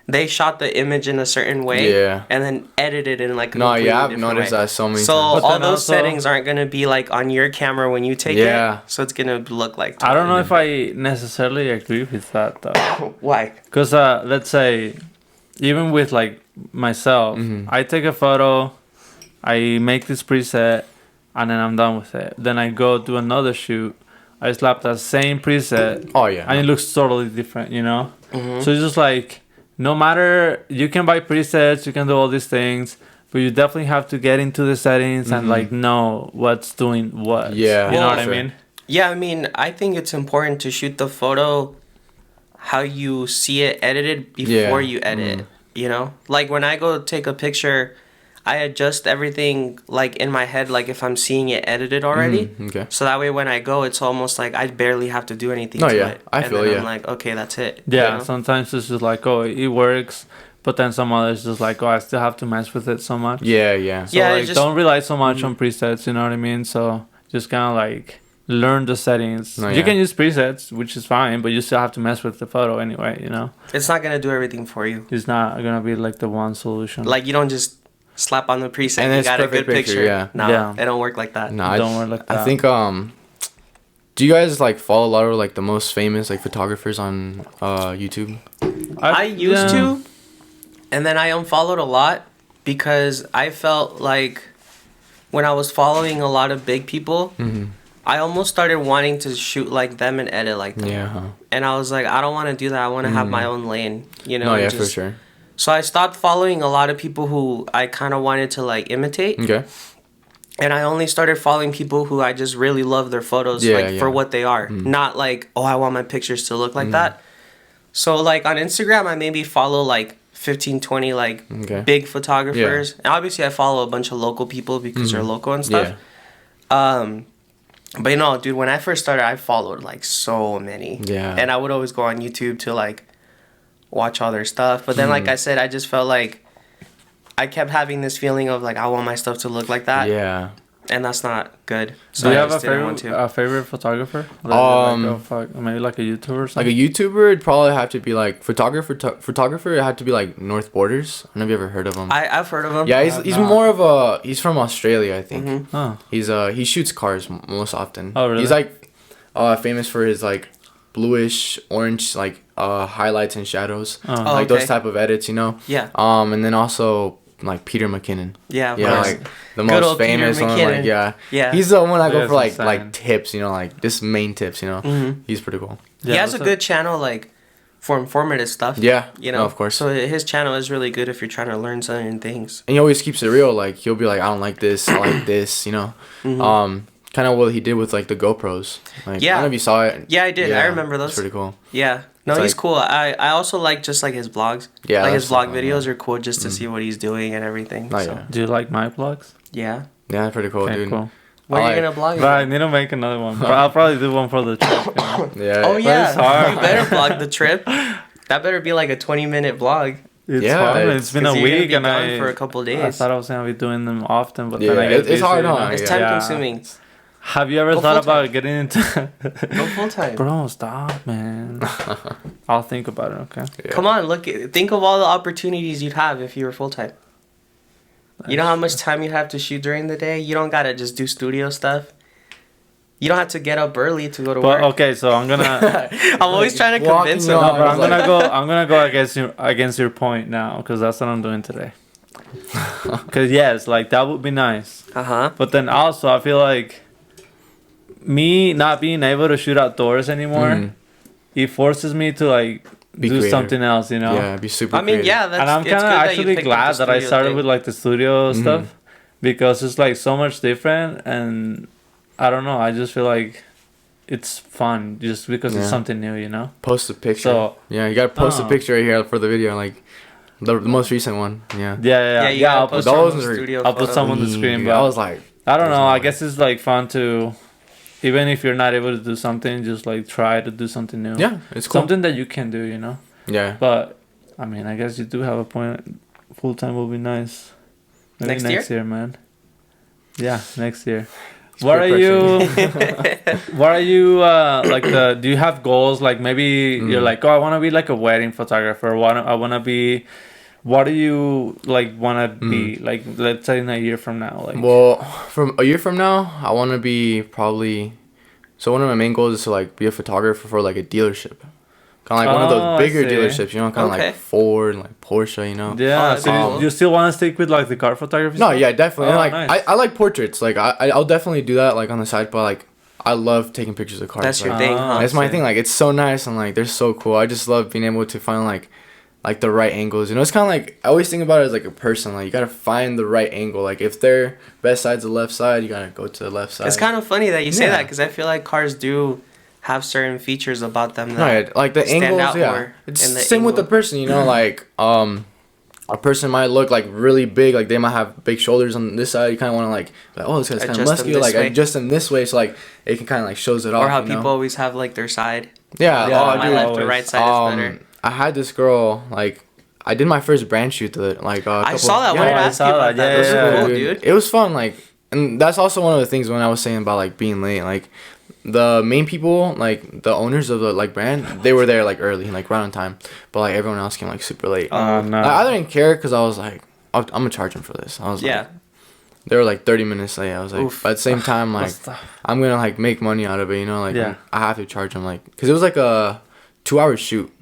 they shot the image in a certain way, Yeah. and then edited in like a No, completely yeah, I've different noticed way. that so many So times. But all then those also- settings aren't gonna be like on your camera when you take Yeah. it. So it's gonna look like. I don't know if I necessarily agree with that though. Why? Because let's say, even with like myself, I take a photo, I make this preset, and then I'm done with it. Then I go do another shoot. I slap that same preset, Oh yeah. and it looks totally different, you know? Mm-hmm. So it's just like, no matter, you can buy presets, you can do all these things, but you definitely have to get into the settings and like know what's doing what. Yeah. You know what Well, I mean? Yeah, I mean, I think it's important to shoot the photo how you see it edited before Yeah. you edit. You know, like when I go take a picture, I adjust everything like in my head, like if I'm seeing it edited already. Okay. So that way, when I go, it's almost like I barely have to do anything No, to yeah, it. I and feel then ya. I'm like, okay, that's it. you Yeah, know? sometimes it's just like, oh, it works, but then some others just like, oh, I still have to mess with it so much. Yeah, yeah. So Yeah, like, it's just- don't rely so much on presets, you know what I mean? So just kind of like learn the settings. No, You yeah. can use presets, which is fine, but you still have to mess with the photo anyway, you know? It's not gonna do everything for you. It's not gonna be like the one solution. Like you don't just slap on the preset And and you it's got a good perfect picture, picture. yeah. No, Yeah. it don't work like that. No, I Don't work like I that. think do you guys like follow a lot of like the most famous like photographers on YouTube? I used yeah. to, and then I unfollowed a lot because I felt like when I was following a lot of big people, I almost started wanting to shoot like them and edit like them. Yeah. Huh. And I was like, I don't want to do that. I want to have my own lane, you know. No, and yeah, just- for sure. So I stopped following a lot of people who I kind of wanted to like imitate, Okay. and I only started following people who I just really love their photos, Yeah, like for yeah. what they are, not like, oh, I want my pictures to look like that. So like on Instagram, I maybe follow like 15, 20 like Okay. big photographers, and obviously I follow a bunch of local people because they're local and stuff. Yeah. But you know, dude, when I first started, I followed like so many. Yeah. And I would always go on YouTube to like watch all their stuff. But then, like I said, I just felt like I kept having this feeling of like I want my stuff to look like that, Yeah. and that's not good. So Do you I have just didn't want to. a favorite photographer? Maybe like a YouTuber or Like something? a YouTuber, it'd probably have to be like photographer. It had to be like North Borders. I don't know if you ever heard of him. I've heard of him. Yeah, he's more of he's from Australia, I think. Oh. He shoots cars most often. Oh, really? He's like famous for his like bluish orange like highlights and shadows. Oh. Oh, Like those okay. type of edits, you know. Yeah. And then also like Peter McKinnon. Yeah. Of Yeah, course. like the Good most old Peter famous one. McKinnon. Like yeah. Yeah. He's the one I go That's for like insane. tips, you know, like just main tips, you know. Mhm. He's pretty cool. He has a that's good channel like for informative stuff. Yeah. You know, no, of course. So his channel is really good if you're trying to learn certain things. And he always keeps it real. Like he'll be like, I don't like this, I like this, you know. Kind of what he did with like the GoPros. Like, Yeah. I don't know if you saw it. Yeah, I did. I remember those. It's pretty cool. Yeah. No, It's he's like- cool. I also like just like his vlogs. Yeah, Like that's his vlog fun, videos yeah. are cool just to see what he's doing and everything. Oh, so, yeah. Do you like my vlogs? yeah. Yeah, pretty cool, Okay, dude. cool. Where are you like- gonna vlog? But I it? need to make another one. But I'll probably do one for the trip. You know? Yeah. Oh yeah, it's hard. you better vlog the trip. That better be like a 20-minute vlog. It's Yeah, fun. it's- It's been a 'Cause you're gonna week, be and gone for a couple I days. thought I was gonna be doing them often, but Yeah, then I get it's hard, busy, you huh? know? It's Yeah. time Yeah. consuming. Have you ever Go thought full-time. about getting into? Go full time. Bro, stop, man. I'll think about it. Okay. Yeah. Come on, think of all the opportunities you'd have if you were full time. You know how much time you have to shoot during the day? You don't gotta just do studio stuff. You don't have to get up early to go to But work. okay, so I'm gonna. I'm always trying to walking convince him. on- No, but I'm like- gonna go. I'm gonna go against your point now, because that's what I'm doing today. Because yes, like that would be nice. Uh huh. But then also, I feel like me not being able to shoot outdoors anymore, Mhm. it forces me to like Be do creative. something else, you know. Yeah, be super. I mean, creative. yeah, that's. And I'm it's kind of good that you actually picked up glad the that I studio started thing. with like the studio Mhm. stuff, because it's like so much different, and I don't know. I just feel like it's fun just because it's Yeah. something new, you know. Post a picture. So- yeah, you gotta post a Oh. picture right here for the video, like the most recent one. Yeah. Yeah. you gotta I'll post put those some are- studio I'll put photos. some on the screen, Yeah, but I was like, I don't There's know. no I way. guess it's like fun to, even if you're not able to do something, just like try to do something new. yeah, it's cool. Something that you can do, you know. Yeah. But I mean, I guess you do have a point. Full time will be nice. Maybe Next next year, man. Yeah, next year. What are Peer you? pressure. What are you like? Do you have goals? Like maybe you're like, oh, I want to be like a wedding photographer. I want to be. What do you like want to be like? Let's say in a year from now. Like, Well, from a year from now, I want to be probably. So one of my main goals is to like be a photographer for like a dealership, kind of like one of Oh, those I bigger see. dealerships. You know, kind of Okay. like Ford, and like Porsche. You know. yeah. that's So cool. you still want to stick with like the car photography? No, stuff? yeah, definitely. Oh, like nice. I like portraits. Like I'll definitely do that like on the side, but like I love taking pictures of cars. That's your like, thing, Ah, huh? That's my see. thing. Like it's so nice and like they're so cool. I just love being able to find like the right angles. You know, it's kind of like I always think about it as like a person. Like you gotta find the right angle. Like if their best side's the left side, you gotta go to the left side. It's kind of funny that you say Yeah. that because I feel like cars do have certain features about them No, that yeah, like the stand angles. out Yeah, more it's in the same with the angle. person. You know, like a person might look like really big. Like they might have big shoulders on this side. You kind of want to like oh, this guy's kind of Adjust them muscular. this Like way. adjust them this way, so like it can kind of like shows it off. or how you know? people always have like their side. Yeah, Yeah, oh, my dude. left or always. right side is better. I had this girl like I did my first brand shoot like I saw that. Yeah, What did I I ask saw you about that. that? Yeah, Those yeah, are yeah. cool, dude. It was fun, like, and that's also one of the things when I was saying about like being late. Like, the main people, like the owners of the like brand, they were there like early, like right on time. But like everyone else came like super late. Oh no. I didn't care because I was like, I'm gonna charge them for this. I was Yeah. like, they were like 30 minutes late. I was like, Oof. but at the same time, like, What's the- I'm gonna like make money out of it, you know, like Yeah. I have to charge them like, cause it was like a 2-hour shoot.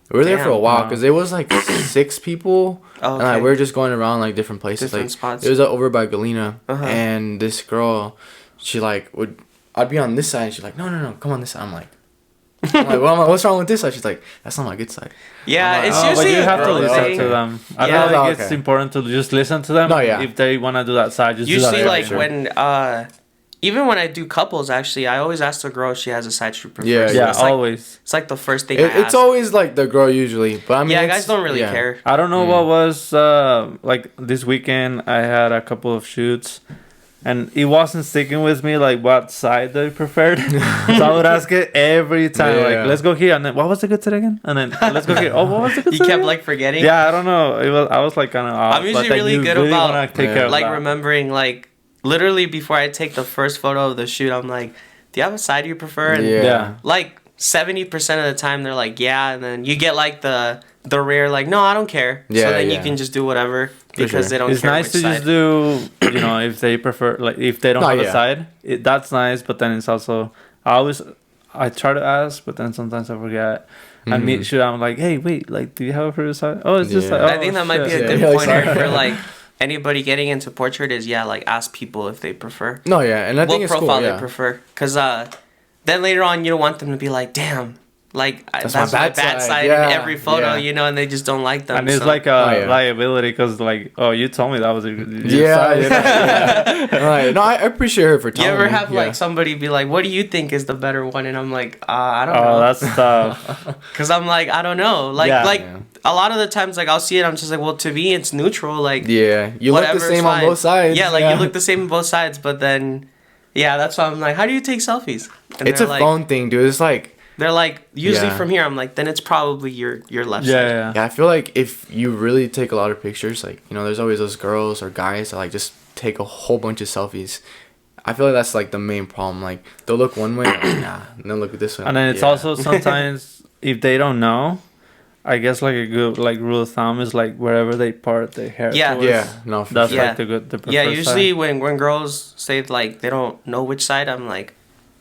We were there for a Damn. while Wow. because it was like 6 people. Oh, And like, okay. we were just going around like different places. Different like spots. it was over by Galena, Uh-huh. and this girl, she like would. I'd be on this side, and she's like, no, come on this side. I'm like, what's wrong with this side? She's like, that's not my good side. Yeah, I'm like, it's Oh, but usually you a have to girl listen thing. to them. I Yeah. feel like it's Okay. important to just listen to them. No, yeah. If they want to do that side, just Usually, do that. like sure. when even when I do couples, actually, I always ask the girl if she has a side she prefers. Yeah, So yeah, it's like, always. it's like the first thing It's I ask. always like the girl usually, but I mean, yeah, it's- guys don't really yeah. care. I don't know what was like this weekend. I had a couple of shoots, and it wasn't sticking with me like what side they preferred. So I would ask it every time, Yeah. like let's go here, and then what was the good side again? And then let's go here. Oh, what was the good You side? kept again? like forgetting. Yeah, I don't know. I was like kind of off. I'm usually but, like, really you good really about, wanna take yeah. care of like that. remembering like literally before I take the first photo of the shoot, I'm like, do you have a side you prefer? And Yeah. Yeah. like 70% of the time they're like, yeah, and then you get like the rare like, no, I don't care. Yeah, so then you yeah. can just do whatever because sure. they don't It's care nice which to side. just do, you know, if they prefer, like if they don't No, have a yeah. side, that's nice. But then it's also, I try to ask, but then sometimes I forget. And Mhm. sure, I'm like, hey, wait, like, do you have a favorite side? Oh, it's just Yeah. like, I think that might be a shit. good Yeah, pointer sorry. for like anybody getting into portrait is like ask people if they prefer. No, yeah, and I What think it's cool. profile Yeah. they prefer. Because then later on, you don't want them to be like, damn, like that's my bad side in Yeah, every photo, yeah. you know, and they just don't like them. And it's so. like a Oh, yeah. liability because, like, oh, you told me that was a good Yeah, side. yeah. Right. No, I appreciate her for you telling ever me. have yeah. like somebody be like, what do you think is the better one? And I'm like, I don't Oh, know. that's tough. Because I'm like, I don't know. Like, Yeah. Yeah. a lot of the times, like, I'll see it, I'm just like, well, to me, it's neutral. Like, Yeah, you look the whatever's same on fine. both sides. Yeah, like, you look the same on both sides, but then, yeah, that's why I'm like, how do you take selfies? And It's a they're like, phone thing, dude. It's like, They're like, usually Yeah. from here, I'm like, then it's probably your left Yeah, side. yeah. yeah, I feel like if you really take a lot of pictures, like, you know, there's always those girls or guys that like just take a whole bunch of selfies. I feel like that's like the main problem. Like, they'll look one way, like, nah, and they'll look this way. And then it's yeah. also sometimes if they don't know, I guess like a good like rule of thumb is like wherever they part their hair. Yeah. towards, Yeah, no, for That's sure. Yeah. like the Yeah, preferred usually side. when girls say, like, they don't know which side, I'm like,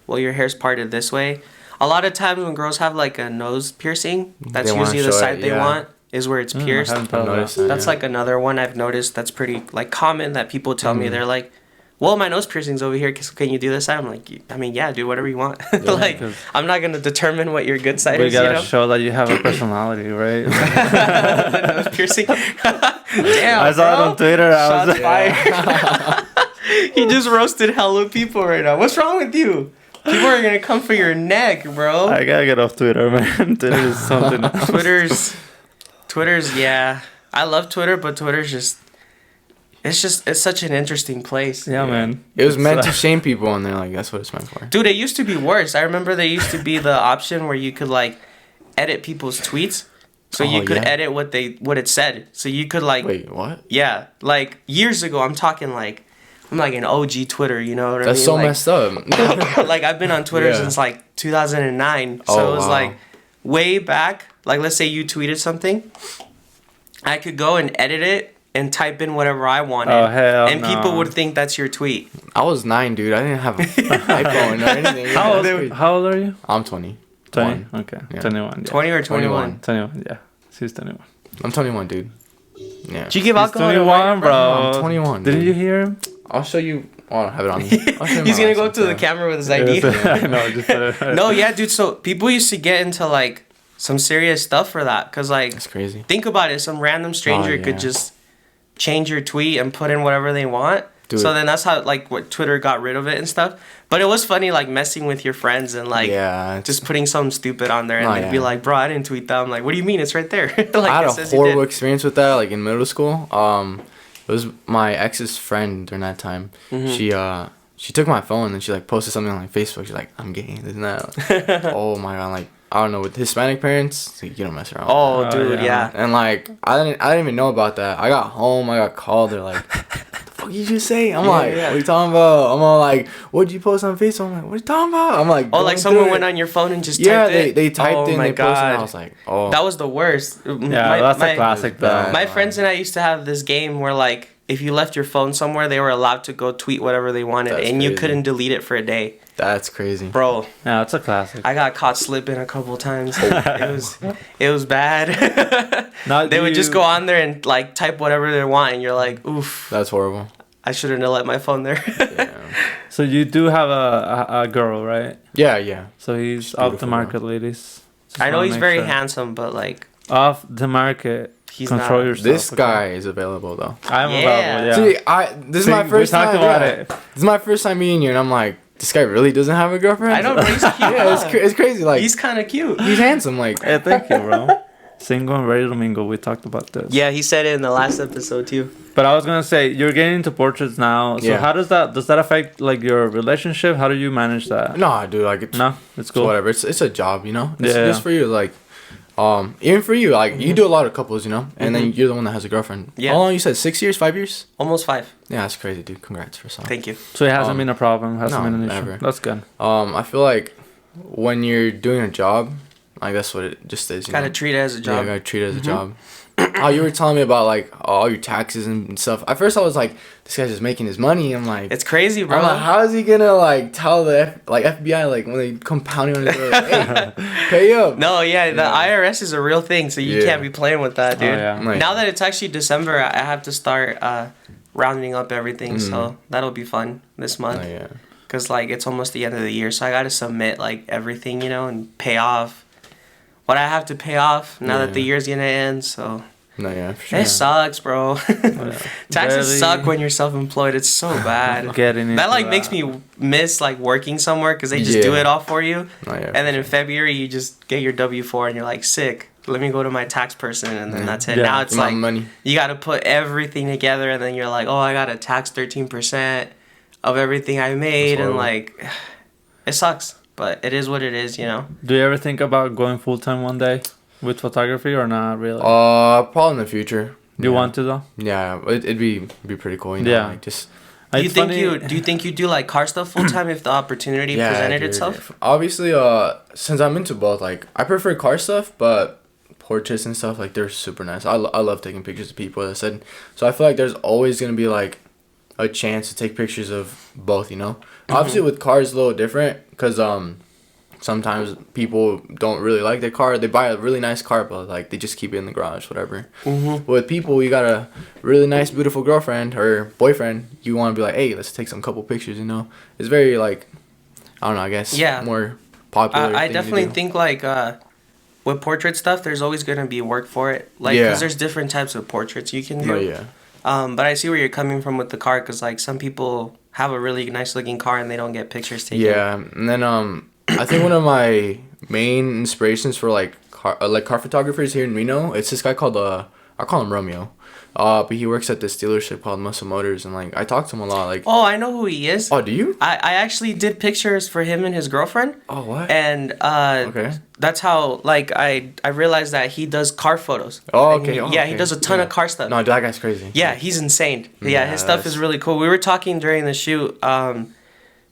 well, your hair's parted this way. A lot of times when girls have, like, a nose piercing, that's They wanna usually the show it, side they yeah. want, is where it's I pierced. haven't thought of noticed that. that. That's Yeah. like another one I've noticed that's pretty like common that people tell me. Mhm. They're like, well, my nose piercing's over here. Can you do this side? I'm like, I mean, yeah, do whatever you want. Like, because- I'm not gonna determine what your good side We is. You gotta know, show that you have a personality, right? nose piercing. Damn, I saw it bro. on Twitter. I Shots was fired. He just roasted hella people right now. What's wrong with you? People are gonna come for your neck, bro. I gotta get off Twitter, man. Twitter is something. else. Twitter's yeah. I love Twitter, but Twitter's it's such an interesting place. Yeah, man. It was It's, meant to shame people, and they're like, that's what it's meant for. Dude, it used to be worse. I remember there used to be the option where you could like edit people's tweets. So Oh, you could yeah. edit what it said. So you could like Wait, what? yeah, like years ago, I'm talking like I'm like an OG Twitter, you know what I mean? That's so like, messed up. like I've been on Twitter Yeah. since like 2009. So Oh, it was wow. like way back. Like let's say you tweeted something, I could go and edit it and type in whatever I wanted. Oh, hell and no. people would think that's your tweet. I was 9, dude. I didn't have an iPhone or anything. How old are you? I'm 20. 20. Okay. Yeah. 21. Yeah. 20 or 21. 21. Yeah. She's 21. I'm 21, dude. Yeah. Did you give He's alcohol? to 21, Ryan, bro. I'm 21, Didn't dude. you hear him? I'll show you. Oh, I don't have it on me. I'll show you He's my gonna go up to license, the yeah. camera with his ID. No, just No, yeah, dude. So people used to get into like some serious stuff for that, cause like That's crazy. think about it, some random stranger Oh, yeah. could just change your tweet and put in whatever they want. Dude. So then that's how like what Twitter got rid of it and stuff. But it was funny like messing with your friends and like Yeah. it's- just putting something stupid on there and Oh, they'd be yeah. like, "Bro, I didn't tweet that." I'm like, "What do you mean? It's right there." like I it had says a you did. horrible experience with that, like in middle school. It was my ex's friend during that time. Mm-hmm. She took my phone and she like posted something on like Facebook. She's like, "I'm gay," this and that. Oh my god, like I don't know, with Hispanic parents, like, you don't mess around. Oh, Oh, dude, yeah. yeah. And like I didn't even know about that. I got home, I got called. They're like, "The fuck you just say?" I'm like, yeah. "What are you talking about?" I'm all like, "What'd you post on Facebook?" I'm like, "What are you talking about?" I'm like, Oh, like going someone through went it. on your phone and just Yeah, typed it. they typed oh it and my they posted it. And I God. was like, "Oh." That was the worst. Yeah, that's a classic though. bad. My friends and I used to have this game where like if you left your phone somewhere, they were allowed to go tweet whatever they wanted, That's and you crazy. couldn't delete it for a day. That's crazy. Bro, Yeah, it's a classic. I got caught slipping a couple times. it was bad. Now, They would just go on there and like type whatever they want, and you're like, oof, That's horrible. I shouldn't have let my phone there. Yeah. So you do have a girl, right? Yeah, yeah. So he's She's off the beautiful, market, ladies. Just I know wanna he's make very sure. handsome, but like Off the market. he's Control not. yourself. This okay? guy is available though. I'm Yeah. available. Yeah. See, this is See, my we first talked time. about yeah. it. This is my first time meeting you, and I'm like, this guy really doesn't have a girlfriend. I know, but he's cute. Yeah, it's crazy. Like He's kind of cute. he's handsome. Like Hey, thank you, bro. Single and ready to mingle. We talked about this. Yeah, he said it in the last episode too. But I was gonna say you're getting into portraits now. So Yeah. how does that affect like your relationship? How do you manage that? nah, dude. Like it's, No, it's it's cool. whatever. It's a job, you know. It's Yeah. just for you. Like, even for you, like you do a lot of couples, you know, and then you're the one that has a girlfriend. Yeah. How long you said? 6 years? 5 years? Almost 5. Yeah, that's crazy, dude. Congrats for something. Thank you. So it hasn't Um, been a problem. Hasn't no, been an issue. never. That's good. I feel like when you're doing a job, like that's what it just is. You Gotta know? treat it as a Yeah, job. you gotta treat it as a job. How you were telling me about like all your taxes and stuff. At first, I was like, this guy's just making his money. I'm like, It's crazy, bro. I'm like, how is he gonna like tell the FBI like when they come pounding on his door, like, hey, pay up? No, yeah, the Yeah. IRS is a real thing, so you Yeah. can't be playing with that, dude. Oh, yeah. Like, Now that it's actually December, I have to start rounding up everything, so that'll be fun this oh, month. yeah. Because, like, it's almost the end of the year, so I gotta submit, like, everything, you know, and pay off what I have to pay off now that the Yeah. year's gonna end, so... No, yeah, for sure. It sucks, bro. Taxes Barely suck when you're self-employed. It's so bad. Getting into That like makes me miss like working somewhere because they just do Yeah. it all for you. No, yeah, And then in February you just get your W-4 and you're like sick. Let me go to my tax person and then Yeah. that's it. Yeah. Now it's my like money. you got to put everything together and then you're like, oh, I got to tax 13% of everything I made and horrible. like it sucks, but it is what it is, you know. Do you ever think about going full time one day with photography or not really? Probably in the future. Do you Yeah. want to though? Yeah, it'd be pretty cool. You know, Yeah. like just Do you It's think funny- do you think you do like car stuff full time if the opportunity yeah, presented dude. itself? Obviously, since I'm into both, like I prefer car stuff, but portraits and stuff like they're super nice. I love taking pictures of people. As I said, so I feel like there's always gonna be like a chance to take pictures of both. You know, obviously with cars a little different because sometimes people don't really like their car. They buy a really nice car, but like they just keep it in the garage, whatever. Mm-hmm. With people, you got a really nice, beautiful girlfriend or boyfriend. You want to be like, hey, let's take some couple pictures. You know, it's very like, I don't know. I guess Yeah. more popular. I thing to definitely do. think like with portrait stuff, there's always gonna be work for it. Like, Yeah. because there's different types of portraits you can do. Oh yeah. But I see where you're coming from with the car, because like some people have a really nice looking car and they don't get pictures taken. Yeah, and then I think one of my main inspirations for like car photographers here in Reno, it's this guy called I call him Romeo. But he works at this dealership called Muscle Motors, and like I talk to him a lot. Like, Oh, I know who he is. oh, do you? I actually did pictures for him and his girlfriend. Oh, what? And Okay. that's how like I realized that he does car photos. Oh, And okay. he- Oh, yeah, okay. he does a ton of car stuff. No, that guy's crazy. Yeah, he's insane. Yeah, Yeah, his stuff that's- is really cool. We were talking during the shoot,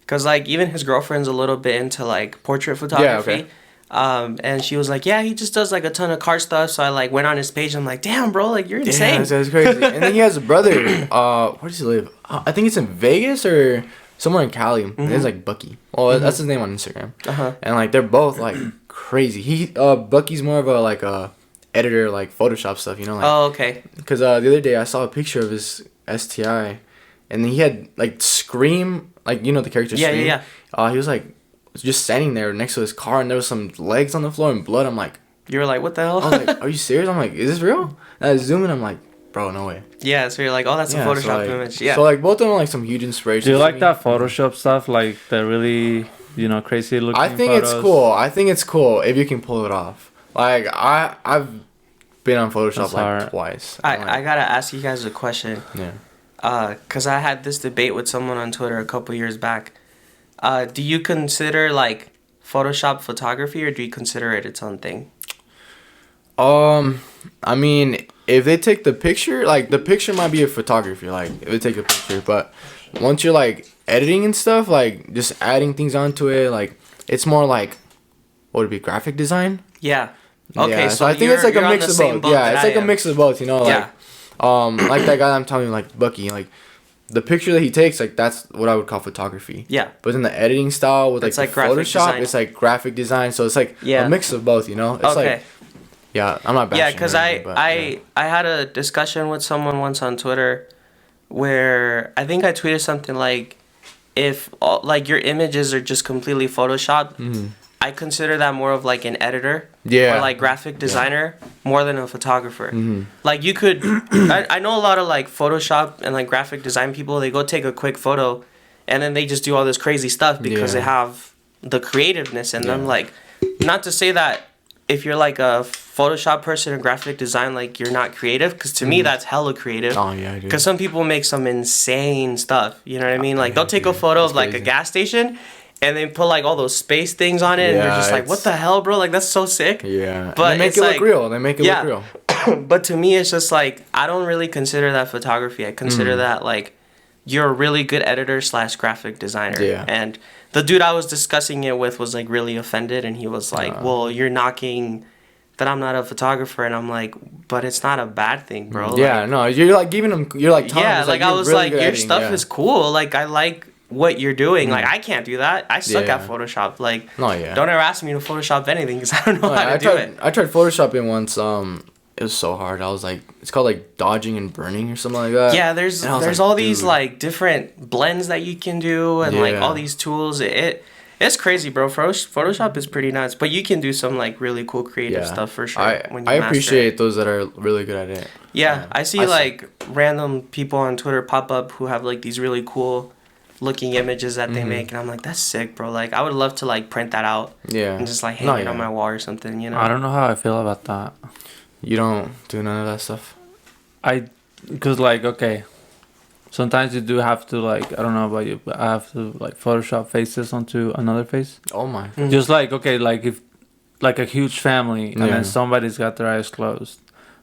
cause like even his girlfriend's a little bit into like portrait photography. okay. And she was like, yeah, he just does like a ton of car stuff. So I like went on his page. I'm like, damn, bro, like you're insane. Yeah, that's crazy. And then he has a brother. Where does he live? I think it's in Vegas or somewhere in Cali. It's like Bucky. Well, that's his name on Instagram. Uh-huh. And like they're both like crazy. Bucky's more of a like a editor, like Photoshop stuff. You know, like Oh, okay. because the other day I saw a picture of his STI, and then he had like Scream, like you know the character Yeah, Scream. yeah, He was like just standing there next to his car, and there was some legs on the floor and blood. I'm like, You were like, what the hell? I was like, are you serious? I'm like, is this real? And I zoom in, I'm like, bro, no way. Yeah, so you're like, oh, that's a Yeah, Photoshop so, like, image. Yeah. So like both of them are like some huge inspiration. Do you to like me. that Photoshop stuff? Like the really, crazy looking I think photos? it's cool. I think it's cool if you can pull it off. Like I've been on Photoshop That's like hard. twice. I Like, gotta ask you guys a question. yeah. Cause I had this debate with someone on Twitter a couple years back. Do you consider like Photoshop photography, or do you consider it its own thing? I mean, if they take the picture, like the picture might be a photography. Like if they take a picture, but once you're like editing and stuff, like just adding things onto it, like it's more like what would it be, graphic design? Yeah. Okay, Yeah, so I think it's like you're a on mix the of same both. boat Yeah, that it's I like a am. mix of both. You know, like Yeah. like that guy I'm telling you, like Bucky, like the picture that he takes, like that's what I would call photography. Yeah. But then the editing style with like, It's the like graphic Photoshop, design. it's like graphic design. So it's like Yeah. a mix of both. You know, it's Okay. like yeah, I'm not bashing. Yeah, because or I anything, but, I had a discussion with someone once on Twitter, where I think I tweeted something like, if all, like your images are just completely photoshopped, I consider that more of like an editor. Yeah. Or like graphic designer more than a photographer. Mm-hmm. Like you could, I know a lot of like Photoshop and like graphic design people. They go take a quick photo, and then they just do all this crazy stuff because Yeah. they have the creativeness in them. Yeah. Like, not to say that if you're like a Photoshop person or graphic design, like you're not creative, because to me that's hella creative. Oh yeah, dude. Because some people make some insane stuff. You know what I mean? Like they'll take a photo That's of like crazy. a gas station, and they put like all those space things on it, and you're Yeah, just like, what it's- the hell, bro? Like that's so sick. Yeah, But and they make it's it look like- real. They make it Yeah. look real. But to me, it's just like I don't really consider that photography. I consider that like you're a really good editor / graphic designer. Yeah. And the dude I was discussing it with was like really offended, and he was like, "Well, you're knocking that I'm not a photographer," and I'm like, "But it's not a bad thing, bro." Yeah, Like, no, you're like giving them. You're like telling yeah. them, Like I you're was really like, good your editing, stuff yeah. is cool. Like I like what you're doing. Like I can't do that. I suck Yeah. at Photoshop. Like No, yeah. don't ever ask me to Photoshop anything because I don't know No, how to I do tried. it. I tried photoshopping once. It was so hard. I was like, it's called like dodging and burning or something like that. Yeah, there's And I was there's like, all these dude. like different blends that you can do, and like Yeah. all these tools. It's crazy, bro. Photoshop is pretty nuts, but you can do some like really cool creative stuff for sure. I master it. appreciate those that are really good at it. Yeah, I see I see. like random people on Twitter pop up who have like these really cool looking images that Mm-hmm. they make, and I'm like, that's sick, bro. Like I would love to like print that out Yeah. and just like hang No, it on yeah. my wall or something. You know? I don't know how I feel about that. You don't do none of that stuff. Because like, okay, sometimes you do have to like, I don't know about you, but I have to like Photoshop faces onto another face. Oh my. Mhm. Just like, okay, like if like a huge family and Yeah. then somebody's got their eyes closed,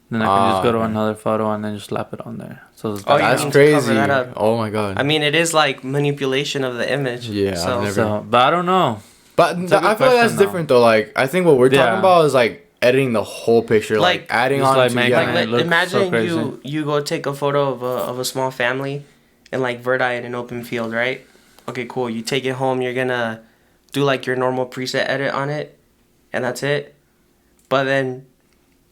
then I can just go to okay. another photo and then just slap it on there. So it's Oh, you That's need to cover crazy. that up. Oh my god. I mean, it is like manipulation of the image. Yeah, I've So never- so, but I don't know. But a I good feel like that's question, though. different though. Like I think what we're Yeah. talking about is like editing the whole picture, like, Like, adding just on like to making Like, it let, looks so imagine crazy. you go take a photo of a small family and like verdi in an open field, right? Okay, cool. You take it home, you're gonna do like your normal preset edit on it, and that's it. But then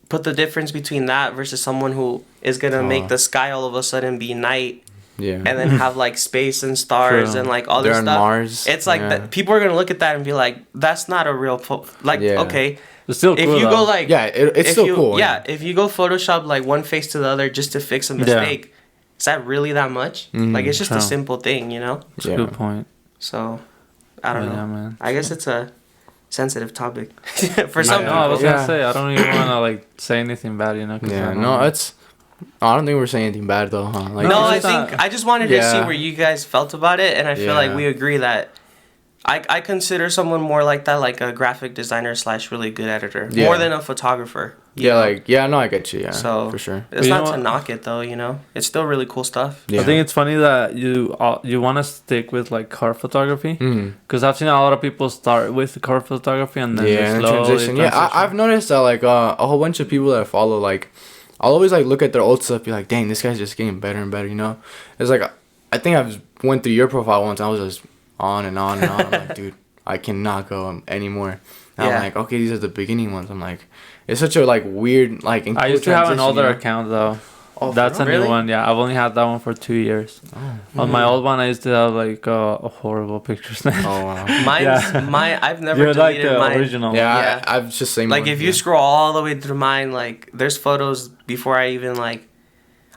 put the difference between that versus someone who is gonna make the sky all of a sudden be night Yeah. and then have like space and stars True. and like all They're this on stuff. Mars. It's like Yeah. that, people are gonna look at that and be like, "That's not a real like." Yeah. Okay, It's still if cool. you though. go like Yeah, it's if still you, cool. Yeah, if you go Photoshop like one face to the other just to fix a mistake, is that really that much? Mhm. Like it's just a True. simple thing, you know? It's a Yeah. good point. So I don't Yeah, know. man. I guess it's a sensitive topic for Yeah. some No, I was people. gonna Yeah. say I don't even want to like say anything bad, you know. 'cause I Yeah, don't no, know. it's I don't think we're saying anything bad though, huh? Like, No, it's I not- think I just wanted to see Yeah. where you guys felt about it, and I feel like Yeah. we agree that I consider someone more like that, like a graphic designer / really good editor, Yeah. more than a photographer. you yeah, know? like no, I get you. Yeah, So for sure. It's You not know to what? knock it though, you know. It's still really cool stuff. Yeah. I think it's funny that you want to stick with like car photography Mhm. because I've seen a lot of people start with car photography and then Yeah, they and slowly transition. Yeah, I've noticed that like a whole bunch of people that I follow, like I'll always like look at their old stuff, be like, dang, this guy's just getting better and better. You know, it's like I think I've went through your profile once. I was just on and on and on. I'm like, dude, I cannot go anymore. And Yeah. I'm like, okay, these are the beginning ones. I'm like, it's such a like weird like. I used to have an transition, older you know? account though. Oh, for That's a real? new Really? one. Yeah, I've only had that one for 2 years. Oh. On my old one, I used to have like horrible pictures. Oh wow. I've never You're like deleted the mine. original. Yeah, Yeah. I've just seen Like one, if you yeah. scroll all the way through mine, like there's photos before I even like.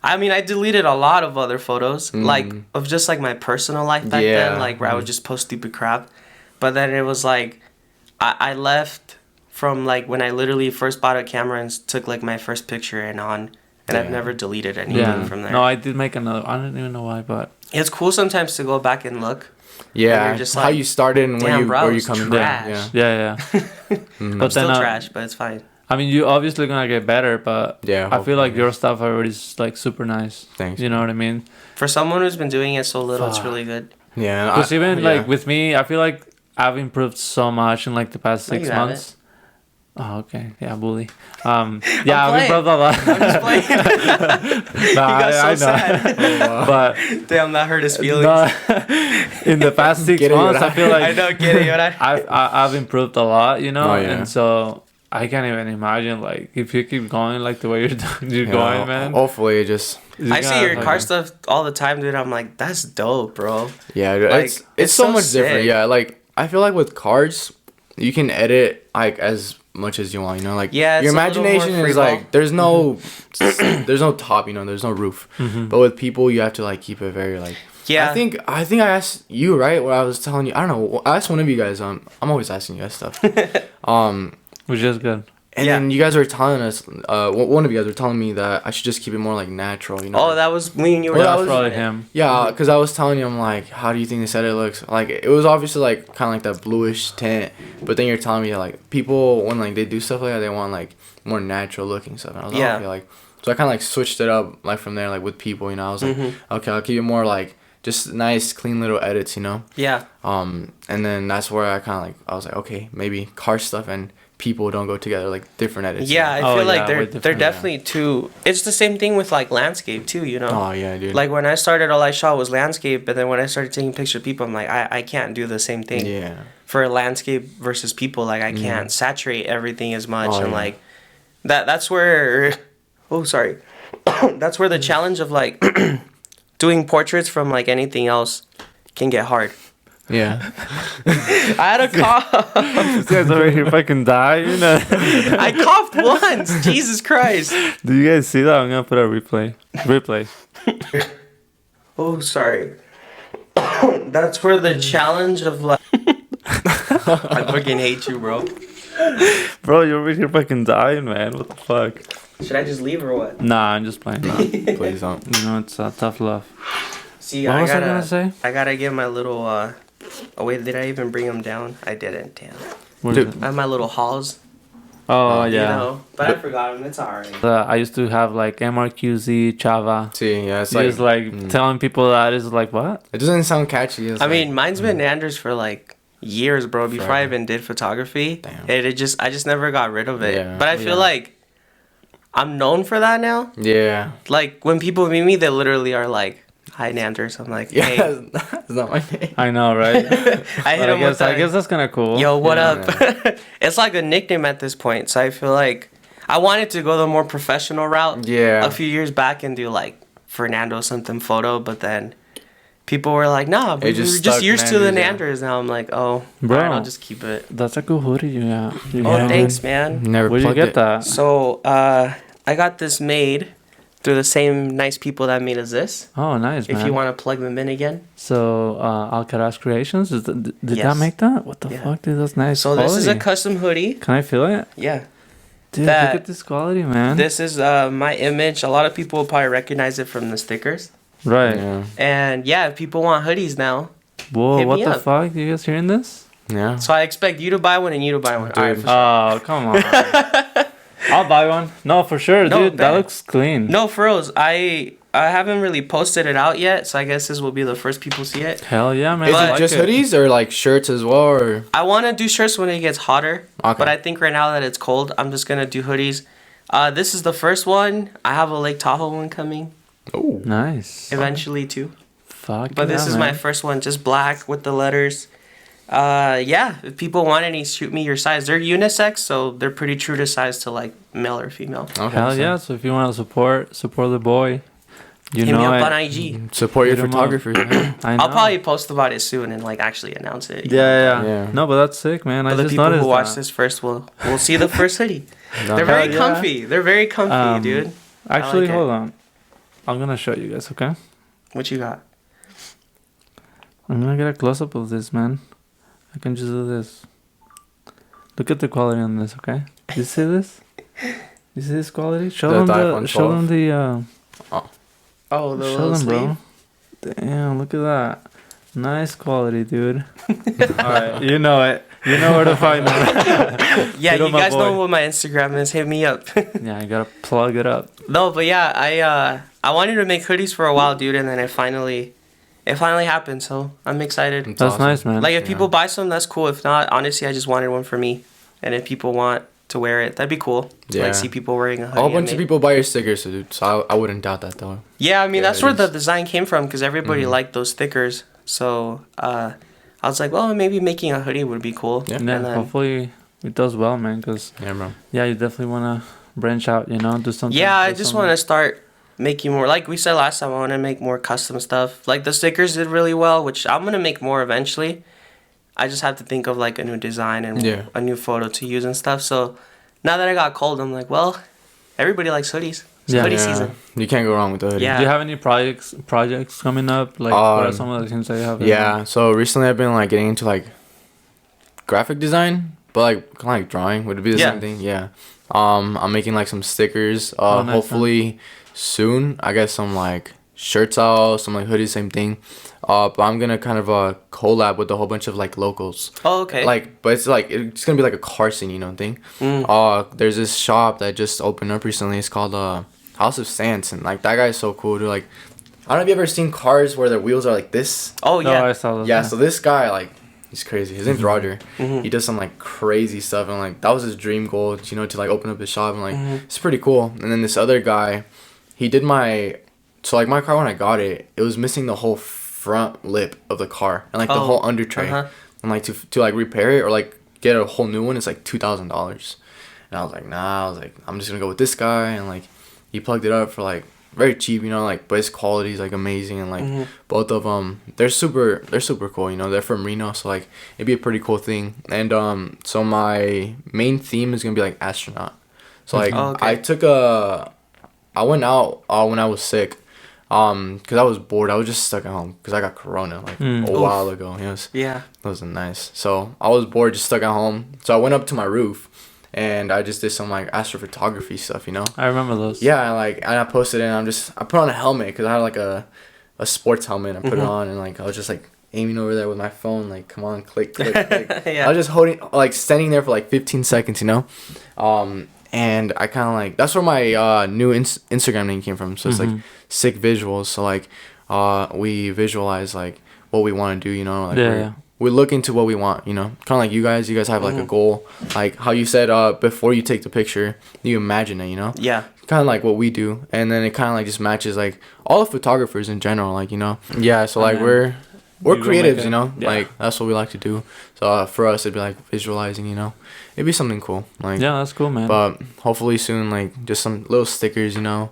I mean, I deleted a lot of other photos, like of just like my personal life back Yeah. then, like where I would just post stupid crap. But then it was like, I left from like when I literally first bought a camera and took like my first picture and I've Yeah. never deleted anything Yeah. from there. No, I did make another. I don't even know why, but It's cool sometimes to go back and look. Yeah, you're just how like, you started and "Damn, bro, where you it's coming trash." from. Yeah. yeah. Mhm. But Still then trash, but it's fine. I mean, you obviously gonna get better, but Yeah, I feel like hopefully. your stuff already is like super nice. Thanks. You know what I mean? For someone who's been doing it so little, it's Fuck. really good. Yeah, and Because even yeah. like with me, I feel like I've improved so much in like the past No, 6 you haven't. months. Oh, okay. Yeah, bully. Yeah, I've playing. improved a lot. I'm just playing. he Nah, got so I know. sad. But Damn, that hurt his feelings. no, in the past 6 Get it, months, I right? feel like I know, get it, right? I've improved a lot, you know, Oh, yeah. and so I can't even imagine like if you keep going like the way you're Yeah, going, man. Hopefully, it just you're I see gonna your car fucking- stuff all the time, dude. I'm like, that's dope, bro. yeah, Like, it's it's so so much different. sick. Yeah, like I feel like with cars, you can edit like as much as you want. You know, like Yeah, it's your a little more imagination is free like ball. there's no there's no top. You know, there's no roof. But with people, you have to like keep it very like. Yeah. I think I asked you right what I was telling you. I don't know. I asked one of you guys. I'm always asking you guys stuff. which is good. And Yeah. then you guys were telling us. One of you guys were telling me that I should just keep it more like natural. You know. Oh, that was me and you were Well, that That's was- probably him. Yeah, because I was telling you, I'm like, how do you think this edit looks? Like, it was obviously like kind of like that bluish tint, but then you're telling me that, like people when like they do stuff like that, they want like more natural looking stuff. And I was like, Yeah. okay, like so I kind of like switched it up like from there, like with people, you know. I was like, okay, I'll keep it more like just nice, clean little edits, you know. Yeah. And then that's where I kind of like I was like, okay, maybe car stuff and people don't go together, like different edits. you Yeah, know? I Oh, feel like yeah, they're way they're different, definitely too. It's the same thing with like landscape too, you know. Oh yeah, dude. Like when I started, all I shot was landscape, but then when I started taking pictures of people, I'm like, I can't do the same thing. yeah. For landscape versus people, like I can't saturate everything as much, Oh, and yeah. like that's where. Oh, sorry. That's where the challenge of like doing portraits from like anything else can get hard. Yeah. I had a cough. This guy's over here fucking dying. I coughed once. Jesus Christ. Do you guys see that? I'm gonna put a replay. Oh, sorry. That's where the challenge of like. I fucking hate you, bro. Bro, you're over here fucking dying, man. What the fuck? Should I just leave or what? Nah, I'm just playing. Please don't. You know, it's tough love. See, What I was I gotta. gonna say? I gotta get my little. Oh wait, did I even bring them down? I didn't. Damn. What Dude. is it? I have my little halls. Oh, You yeah. know, but I forgot them. It's alright. I used to have like MRQZ, Chava. See, yeah, it's Just like telling people that is like, what? it doesn't sound catchy. It's I like- mean, mine's been Anders for like years, bro. Before I Forever. even did photography, Damn. I just never got rid of it. Yeah. But I feel like I'm known for that now. yeah, Like when people meet me, they literally are like, "Hi, Nanders." I'm like, yeah, "Hey." that's not my name. I know, right? I But hit I him with guess the, that's kind of cool. "Yo, what Yeah. up?" It's like a nickname at this point. So I feel like I wanted to go the more professional route. Yeah. A few years back and do like Fernando something photo, but then people were like, "Nah, but It just we're just stuck used to the Nanders, Nanders." Now I'm like, "Oh, Bro. alright, I'll just keep it." That's a cool hoodie you got. You Oh, got. thanks, man. Never Where'd you plugged get it. that? So, I got this made through the same nice people that made us this. Oh, nice, man. If you want to plug them in again. So, Alcaraz Creations, did Yes. that make that? What the Yeah. fuck, dude? That's nice. So this is a quality. custom hoodie. Can I feel it? Yeah. Dude, That- look at this quality, man. This is my image. A lot of people will probably recognize it from the stickers. Right. Yeah. And yeah, if people want hoodies now, Whoa, Hit what me the up. fuck? You guys hearing this? Yeah. so I expect you to buy one and you to buy one. All right, Dude. for sure. Oh, come on. I'll buy one. No, for sure, No, dude. That bet. looks clean. No, for reals. I haven't really posted it out yet, so I guess this will be the first people see it. Hell yeah, man. Is I it like just it. hoodies or like shirts as well? Or I want to do shirts when it gets hotter, Okay. but I think right now that it's cold, I'm just gonna do hoodies. This is the first one. I have a Lake Tahoe one coming oh, Nice. eventually too. Fuck. But this yeah, is my man. first one, just black with the letters. Yeah, if people want any, shoot me your size. They're unisex, so they're pretty true to size to like male or female. okay. Hell so yeah. So if you want to support the boy, you Hit know me up it. on IG. Support your Hit 'em up. photographers. man. I know. I'll probably post about it soon and like actually announce it. Yeah. Yeah. No, but that's sick, man. But I the just people noticed who watch that. this first will see the first hoodie. No. They're very Hell yeah. comfy. They're very comfy, dude. Actually, like it. hold on. I'm gonna show you guys, okay? What you got? I'm gonna get a close up of this, man. I can just do this. Look at the quality on this, okay? You see this? You see this quality? Show The them the. iPhone Show 12? them the. Oh, the Show little them, sleeve. bro. Damn, look at that. Nice quality, dude. Alright, you know it. You know where to find them. Yeah, Hit you up my guys know boy. what my Instagram is. Hit me up. Yeah, I gotta plug it up. No, but yeah, I wanted to make hoodies for a while, dude, and then it finally happened. So I'm excited. It's That's awesome. nice, man. Like if Yeah. people buy some, that's cool. If not, honestly, I just wanted one for me. And if people want to wear it, that'd be cool. To Yeah. like see people wearing a hoodie. A whole I bunch of made. people buy your stickers, so dude. So I wouldn't doubt that though. Yeah, I mean Yeah, that's it where the is. design came from because everybody Mhm. liked those stickers. So I was like, well, maybe making a hoodie would be cool. Yeah. Yeah, And then, hopefully it does well, man. Cause Yeah, bro. yeah, you definitely wanna branch out, you know, do something. yeah, I do just something. want to start making more. Like we said last time, I want to make more custom stuff. Like the stickers did really well, which I'm gonna make more eventually. I just have to think of like a new design and Yeah. a new photo to use and stuff. So now that I got cold, I'm like, well, everybody likes hoodies. It's Yeah. hoodie Yeah. season. You can't go wrong with the hoodie. Yeah. Do you have any projects coming up? Like, what are Um, some of the things that you have? in Yeah. So recently I've been like getting into like graphic design, but like kind of like drawing. Would it be the Yeah. same thing? Yeah. I'm making like some stickers. Oh, nice, Hopefully soon. I guess some like shirts out, some like hoodies, same thing. But I'm gonna kind of collab with a whole bunch of like locals. Oh, okay. Like, but it's gonna be like a car scene, you know, thing. Mm. There's this shop that just opened up recently. It's called House of Sands, and like that guy's so cool, dude. Like, I don't know if you ever seen cars where their wheels are like this. Oh Oh, yeah. I saw those. Yeah, so this guy, like, he's crazy. His name's Roger. Mhm. He does some like crazy stuff, and like that was his dream goal, you know, to like open up his shop, and like Mhm. it's pretty cool. And then this other guy, he did my, so like my car when I got it, it was missing the whole front lip of the car and like the Oh, whole under tray, uh-huh. and like to like repair it or like get a whole new one, it's like $2,000. And I was like, nah, I was like, I'm just gonna go with this guy, and like he plugged it up for like very cheap, you know, like, but his quality is like amazing, and like Mhm. both of them, they're super cool, you know. They're from Reno, so like it'd be a pretty cool thing. And so my main theme is gonna be like astronaut. So like Oh, okay. I went out when I was sick, cause I was bored. I was just stuck at home cause I got corona like Mm. a Oof. while ago. Yeah. It wasn't nice. So I was bored, just stuck at home. So I went up to my roof, and I just did some like astrophotography stuff, you know. I remember those. Yeah, and I posted it, and I put on a helmet because I had like a sports helmet. I put it Mhm. on, and like I was just like aiming over there with my phone, like, come on, click, click, click. Yeah. I was just holding, like, standing there for like 15 seconds, you know. And I kind of like, that's where my new Instagram name came from. So it's like Mhm. Sick Visuals. So like we visualize like what we want to do, you know. Like Yeah. we look into what we want, you know. Kind of like you guys have like a Mhm. goal, like how you said before you take the picture, you imagine it, you know. Yeah. Kind of like what we do, and then it kind of like just matches like all the photographers in general, like, you know. Yeah, so like And we're you go make creatives, it- you know. yeah. Like that's what we like to do. So for us, it'd be like visualizing, you know. It'd be something cool, like. Yeah, that's cool, man. But hopefully soon, like just some little stickers, you know.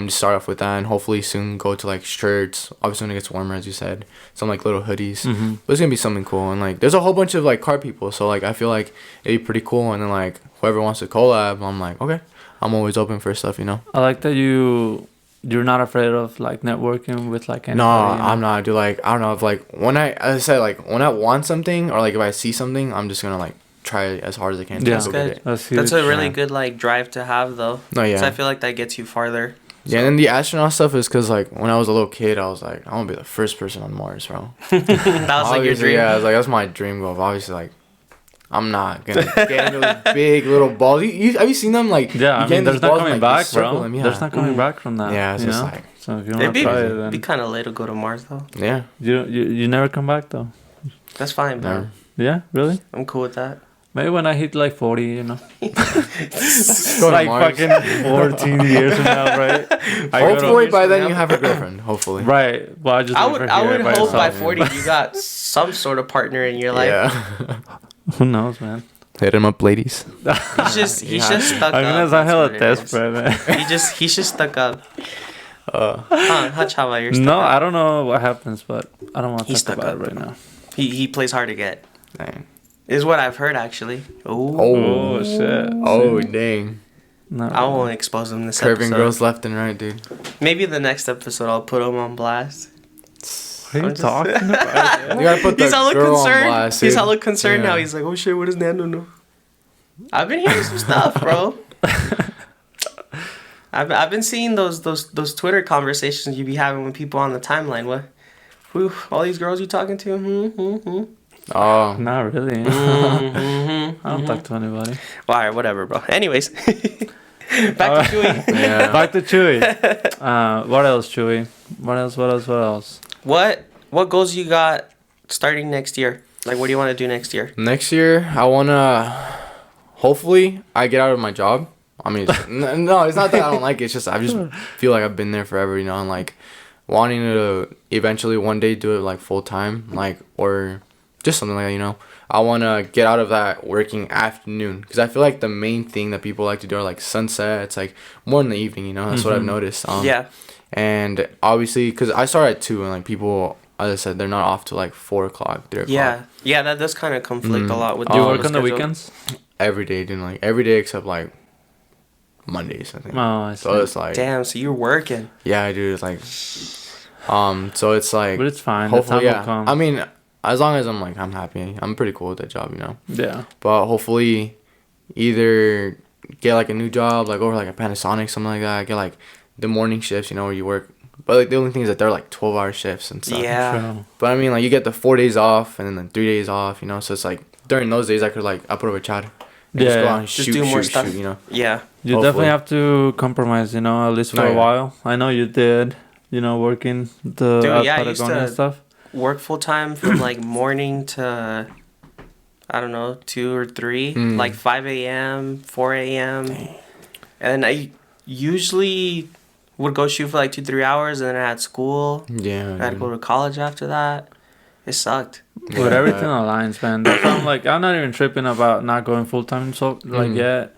Just start off with that, and hopefully soon go to like shirts. Obviously when it gets warmer, as you said, some like little hoodies. Mhm. But it's gonna be something cool, and like there's a whole bunch of like car people, so like I feel like it'd be pretty cool. And then like whoever wants to collab, I'm like, okay, I'm always open for stuff, you know. I like that you're not afraid of like networking with like anybody. No, you know? I'm not. I do like I don't know if like when I, as I said, like when I want something or like if I see something, I'm just gonna like try as hard as I can Yeah. to go get it. That's That's a huge. really Yeah. good like drive to have though. No, yeah. So I feel like that gets you farther. Yeah, and then the astronaut stuff is because, like, when I was a little kid, I was like, I want to be the first person on Mars, bro. That was like your Obviously, dream. Yeah, I was like, that's my dream goal. Obviously, like, I'm not going to get into those big little balls. Have you seen them? Like, Yeah, you I get mean, in there's these not balls coming and, like, you back, circle bro. them, yeah. There's not coming Mhm. back from that. Yeah, it's you just know? like, So if you It'd want to be, try it, be then kind of late to go to Mars though. yeah. you never come back though. That's fine, bro. Never. Yeah, really? I'm cool with that. Maybe when I hit like 40, you know. Go to Like Mars. fucking 14 years from now, right? I go to- Hopefully, by then, now. you have a girlfriend. Hopefully. Right. Well, I just I leave would her I here would by hope by herself. 40 you got some sort of partner in your life. Yeah. Who knows, man? Hit him up, ladies. He's just stuck I mean, up. that's a hella what it is. desperate, man. He's just stuck up. Huh, Chava, you're stuck No, up. I don't know what happens, but I don't want to He's talk stuck about it up. right now. He plays hard to get. Dang. Is what I've heard actually. Ooh. Oh, shit. Oh, dang. No. I won't expose him this Curving episode. girls left and right, dude. Maybe the next episode I'll put him on blast. What are you I'm just- talking about? You gotta put the He's hella girl on concerned. blast, He's dude. hella concerned Yeah. now. He's like, oh shit, what does Nando know? I've been hearing some stuff, bro. I've been seeing those Twitter conversations you be having with people on the timeline. What? Who? All these girls you talking to? Oh. Not really. Mm-hmm. I don't talk to anybody. Well, alright, whatever, bro. Anyways, back to Chewy. Yeah. Back to Chewy. What else, Chewy? What else? What goals you got starting next year? Like, what do you want to do next year? Next year, I wanna. Hopefully, I get out of my job. I mean, no, it's not that I don't like it. It's just I just feel like I've been there forever, you know, and like wanting to eventually one day do it like full time, like or just something like that, you know. I wanna get out of that working afternoon because I feel like the main thing that people like to do are like sunsets, like more in the evening, you know. That's what I've noticed. Yeah. And obviously, because I start at 2 and like people, as I said, they're not off till like 4 o'clock, 3 o'clock. Yeah, that does kind of conflict a lot with Do you Oh, work on the schedule. weekends? Every day, dude. Like every day except like Mondays, I think. Oh, I see. So it's like, Damn, so you're working. yeah, I do. It's like, so it's like, But it's fine. The hopefully, time will yeah. come. I mean, as long as I'm like, I'm happy. I'm pretty cool with that job, you know. Yeah. But hopefully, either get like a new job, like over like a Panasonic, something like that. Get like the morning shifts, you know, where you work. But like the only thing is that they're like 12-hour shifts and stuff. Yeah. True. But I mean, like you get the 4 days off and then the 3 days off, you know. So it's like during those days, I could like I put over chat. And just go Yeah. out and Just shoot, do more shoot, stuff. shoot, you know. Yeah. You Hopefully. definitely have to compromise, you know, at least for No, a yeah. while. I know you did, you know, working the Dude, at yeah, I used Patagonia and to- stuff. Work full time from like morning to, I don't know, 2 or 3, Mm. like 5 a.m., 4 a.m. And I usually would go shoot for like 2-3 hours and then I had school. Yeah. I had to go to college after that. It sucked. With Yeah. everything aligns, man. That's why I'm like, I'm not even tripping about not going full time. So like, Mm. yet,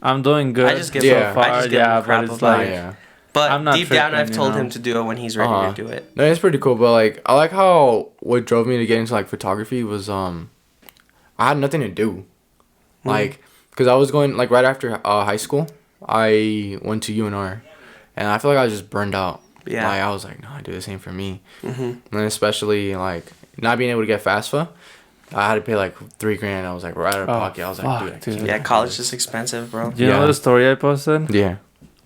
I'm doing good. I just give Yeah. so far. I just give him Yeah, crap but it's about like, yeah. But I'm not deep down, tripping, I've you told know? him to do it when he's ready Uh-huh. to do it. No, it's pretty cool. But like, I like how what drove me to get into like photography was I had nothing to do, like, cause I was going like right after high school, I went to UNR, and I feel like I was just burned out. Yeah. Like I was like, no, dude, this ain't for me. Mm-hmm. And then especially like not being able to get FAFSA, I had to pay like $3,000. I was like right out of Oh, pocket. I was like, fuck, dude, I dude. can't Yeah, do college this. is expensive, bro. Do you know Yeah. the story I posted? Yeah.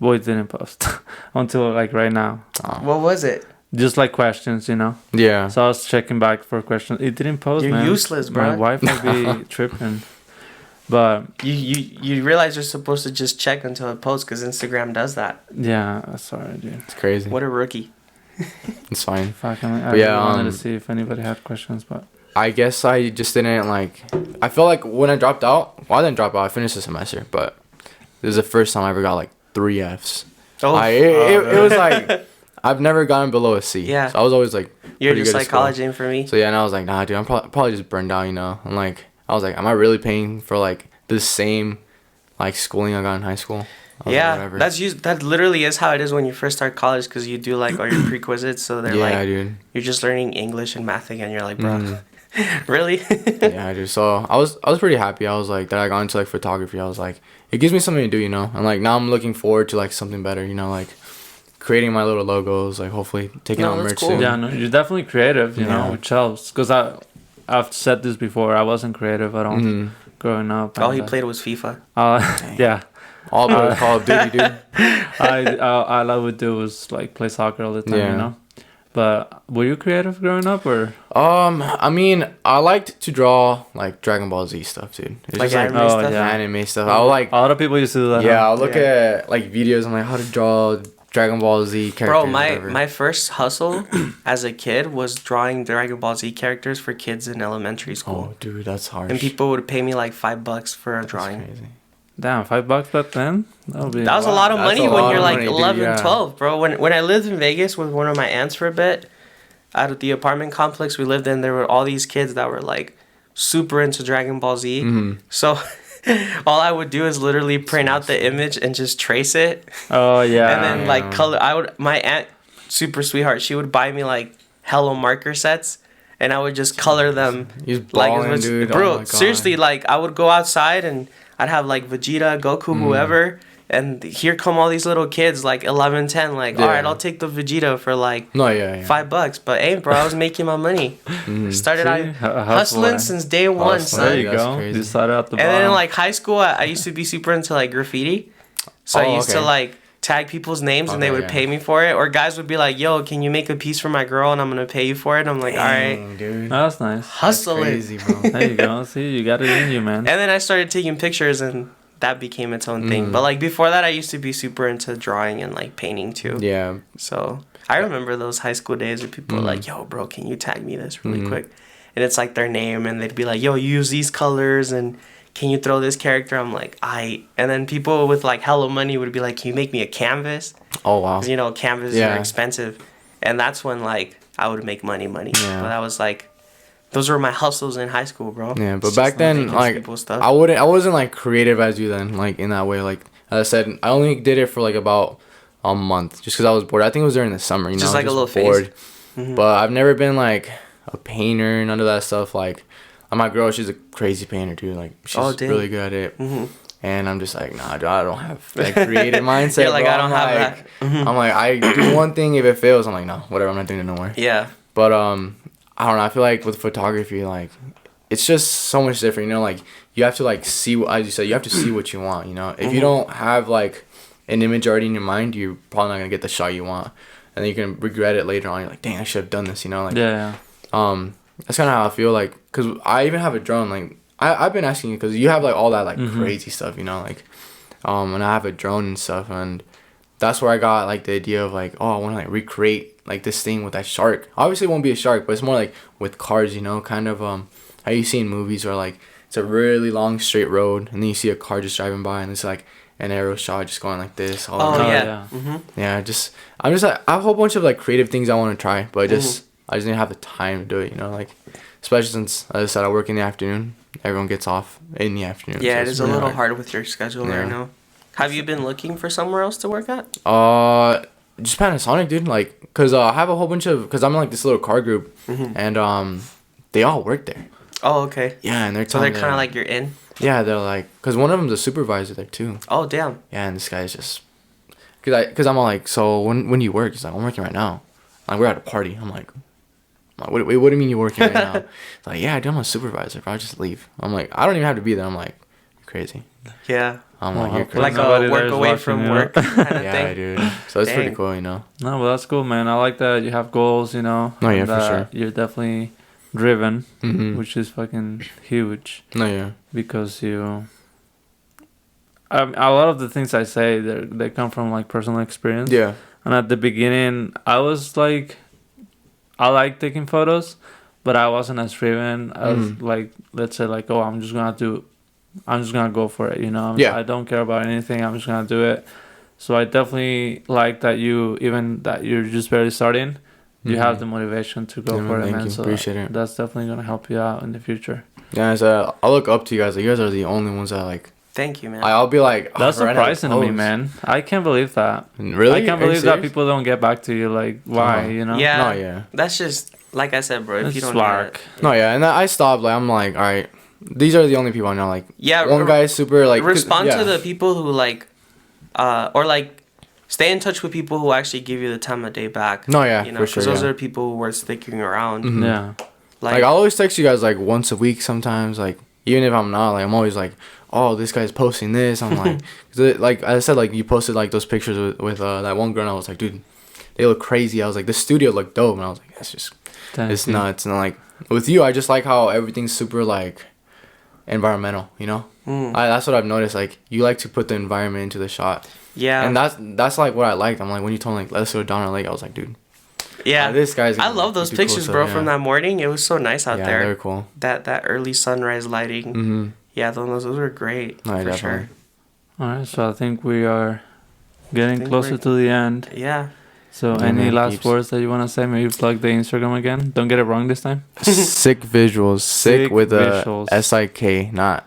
Boy, it didn't post until like right now. Oh. What was it? Just like questions, you know. Yeah. So I was checking back for questions. It didn't post, You're man. useless, My bro. wife would be tripping. But You realize you're supposed to just check until it posts because Instagram does that. yeah, sorry, dude. It's crazy. What a rookie. It's fine. Fuck, I But yeah, really wanted to um, see if anybody had questions, but I guess I just didn't like. I felt like when I dropped out, well, I didn't drop out. I finished the semester, but this is the first time I ever got like 3 Fs. Oh, It was like I've never gotten below a C. Yeah. So I was always like, you're pretty just good at like school. college ain't for me. So yeah, and I was like, nah, dude, I'm probably just burned out, you know. And like, I was like, am I really paying for like the same like schooling I got in high school? I was like, Yeah, whatever. that literally is how it is when you first start college because you do like all your prerequisites. So they're yeah, like, dude. you're just learning English and math again. You're like, bro, Mhm. really? Yeah, dude. So I was pretty happy. I was like that I got into like photography. I was like, it gives me something to do, you know. And like now I'm looking forward to like something better, you know, like creating my little logos, like hopefully taking No, out that's merch cool. soon. yeah, no, you're definitely creative, you know, Yeah. which helps. Because I've said this before, I wasn't creative at all. Mhm. growing up. All he and, played was FIFA. Yeah. All about Call of Duty, dude. All I would do was like play soccer all the time, Yeah. you know. But were you creative growing up, or I mean, I liked to draw like Dragon Ball Z stuff, dude. It's Like just like anime stuff? yeah. anime stuff. I would like, a lot of people used to do that? yeah, huh? I'll look at like videos on like how to draw Dragon Ball Z characters. Bro, or my whatever. my first hustle as a kid was drawing Dragon Ball Z characters for kids in elementary school. Oh, dude, that's harsh. And people would pay me like $5 for a That's drawing. crazy. Damn, $5 back then. That would be. That was a lot of That's money a when lot you're of like money, dude, 11, yeah. 12, bro. When I lived in Vegas with one of my aunts for a bit, out of the apartment complex we lived in, there were all these kids that were like super into Dragon Ball Z. Mhm. So all I would do is literally print out the image and just trace it. Oh yeah. And then like yeah. color. My aunt, super sweetheart, she would buy me like Hello marker sets, and I would just color them. He's Like, balling, much- dude. bro, Oh my God. seriously, like I would go outside and I'd have like Vegeta, Goku, Mm. whoever, and here come all these little kids, like 11, 10, like, all right, Yeah. I'll take the Vegeta for like No, yeah. $5. But hey, bro, I was making my money. Mhm. Started See? out hustling Hustler. since day one, Hustling. There son. you That's go. crazy. You started at the And bottom. then in like high school, I used to be super into like graffiti. So I Oh, used to okay. like tag people's names and they Okay, would yeah. pay me for it. Or guys would be like, yo, can you make a piece for my girl and I'm going to pay you for it? I'm like, all right, Dang, dude. Oh, that's nice. hustle it. Crazy, bro. There you go. See, you got it in you, man. And then I started taking pictures and that became its own thing. Mm. But like before that, I used to be super into drawing and like painting too. Yeah. So I remember those high school days where people were like, yo, bro, can you tag me this really quick? And it's like their name and they'd be like, yo, use these colors and can you throw this character? I'm like, and then people with like hella money would be like, can you make me a canvas? Oh wow. 'Cause, you know, canvas Yeah. are expensive. And that's when like I would make money. Yeah. But that was like, those were my hustles in high school, bro. Yeah, but It's back just, then, making like, people stuff. I wasn't like creative as you then, like in that way. Like as I said, I only did it for like about a month, just because I was bored. I think it was during the summer, you know, Just like a little phase. bored. Mhm. But I've never been like a painter, none of that stuff. Like my girl, she's a crazy painter too. Like she's Oh, dang. really good at it. hmm And I'm just like, nah, dude, I don't have that creative mindset. You're like, bro. I don't I'm have like- that. Mhm. I'm like, I do one thing. If it fails, I'm like, no, whatever. I'm not doing it no more. Yeah. But I don't know. I feel like with photography, like it's just so much different. You know, like you have to like see what, as you said, you have to see what you want. You know, if you don't have like an image already in your mind, you're probably not gonna get the shot you want, and then you can regret it later on. You're like, dang, I should have done this. You know, like Yeah. that's kind of how I feel. Like, cause I even have a drone. Like I've been asking you because you have like all that like crazy stuff. You know, like and I have a drone and stuff, and that's where I got like the idea of like, oh, I want to like recreate like this thing with that shark. Obviously, it won't be a shark, but it's more like with cars, you know, kind of how you see in movies where like it's a really long straight road, and then you see a car just driving by, and it's like an arrow shot just going like this. All Oh, around. yeah. yeah. hmm Yeah. I'm just like I have a whole bunch of like creative things I want to try, but I just didn't have the time to do it. You know, like especially since as I said I work in the afternoon. Everyone gets off in the afternoon. Yeah, so it it's is a really little hard with your schedule Yeah. right now. Have you been looking for somewhere else to work at? Just Panasonic, dude. Like, cause I have a whole bunch of, cause I'm in like this little car group, and they all work there. Oh, okay. Yeah, and they're So they're telling kind of me- like you're in. yeah, they're like, cause one of them's a supervisor there too. Oh, damn. Yeah, and this guy's just, cause I'm all like, so when do you work? He's like, I'm working right now. Like we're at a party. I'm like, what do you mean you're working right now? It's like, yeah, dude, I'm a supervisor. Bro, I'll just leave. I'm like, I don't even have to be there. I'm like, you're crazy. Yeah. I'm Well, like, you're hopefully crazy. Like nobody a there work is away watching, from you know? work kind of yeah, thing. dude. So it's pretty Dang. cool, you know. No, but that's cool, man. I like that you have goals, you know. Oh, yeah, and for that sure. You're definitely driven, Mm-hmm. which is fucking huge No, yeah. because you. A lot of the things I say, they come from like personal experience. Yeah. And at the beginning, I was like, I like taking photos, but I wasn't as driven as like, let's say like, oh, I'm just gonna go for it, you know. Yeah. I don't care about anything. I'm just gonna do it. So I definitely like that you're just barely starting. You have the motivation to go Yeah, for it, thank man. you. So Appreciate it. that's definitely gonna help you out in the future. Yeah, so I look up to you guys. Like, you guys are the only ones that like. Thank you, man. I'll be like. oh, That's bro, I never surprising to me, posed. man. I can't believe that. Really? I can't Are you believe that serious? people don't get back to you. Like, why? Uh-huh. You know? Yeah. No, yeah. That's just, like I said, bro, if It's you don't slack. do that- No, yeah, and I stopped. Like, I'm like, all right, these are the only people I know. Like, Yeah, one re- guy's super like. 'cause- respond yeah. to the people who like, or like, stay in touch with people who actually give you the time of day back. No, yeah, you know, for sure. those Yeah. are people who are sticking around. Mhm. Yeah. Like, I'll always text you guys like once a week sometimes. Like, even if I'm not, like, I'm always like, oh, this guy's posting this. I'm like, 'cause it, like I said, like, you posted like those pictures with that one girl, and I was like, dude, they look crazy. I was like, the studio looked dope, and I was like, it's just, it's nuts. And like with you, I just like how everything's super like environmental, you know. That's what I've noticed. Like, you like to put the environment into the shot. Yeah. And that's like what I liked. I'm like, when you told me like, let's go down Donner Lake, I was like, dude. Yeah. This guy's. I love those pictures, cool bro, stuff, from that morning. It was so nice out there. Yeah, they're cool. That early sunrise lighting. Mm-hmm. Yeah, those were great. No, for definitely. sure. All right, so I think we are getting think closer we're- to the end. Yeah. So Yeah, any man, last peeps. words that you want to say? Maybe plug the Instagram again. Don't get it wrong this time. Sick visuals. Sick Sick with a visuals. SIK, not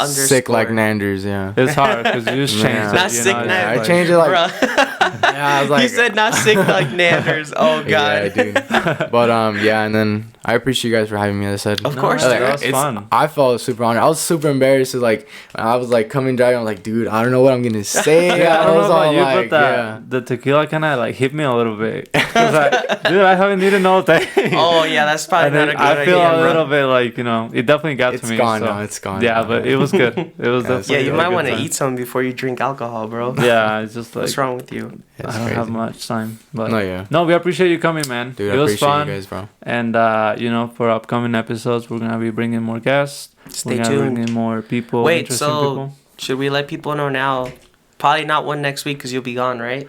sick like Underscore. Nanders. Yeah. It's hard because you just Yeah. changed it. Not you sick know, it's now. I like- changed it like. Bruh. Yeah, I was like. He said not sick like Nanders. Oh, God. Yeah, dude. But yeah, and then I appreciate you guys for having me. As I said, Of course, No, dude. that was it's- fun. I felt super honored. I was super embarrassed. To, like, when I was like coming driving, I was like, dude, I don't know what I'm gonna say. Yeah, I don't know was about all you, like, but yeah. the tequila kind of like hit me a little bit. 'Cause dude, I haven't eaten all day. Oh, yeah, that's probably And not a then good I feel idea, a bro. little bit like, you know, it definitely got It's to me. gone so. now. It's gone. Yeah, now. but it was good. It was Yeah, it's definitely Yeah, you a might good want to time. eat some before you drink alcohol, bro. Yeah, it's just like What's wrong with you? It's I don't crazy. have much time. But No, yeah. no, we appreciate you coming, man. Dude, it I was appreciate fun. you guys, bro. And you know, for upcoming episodes, we're gonna be bringing more guests. Stay we're gonna tuned. bring in more people. Wait, interesting so people. should we let people know now? Probably not one next week because you'll be gone, right?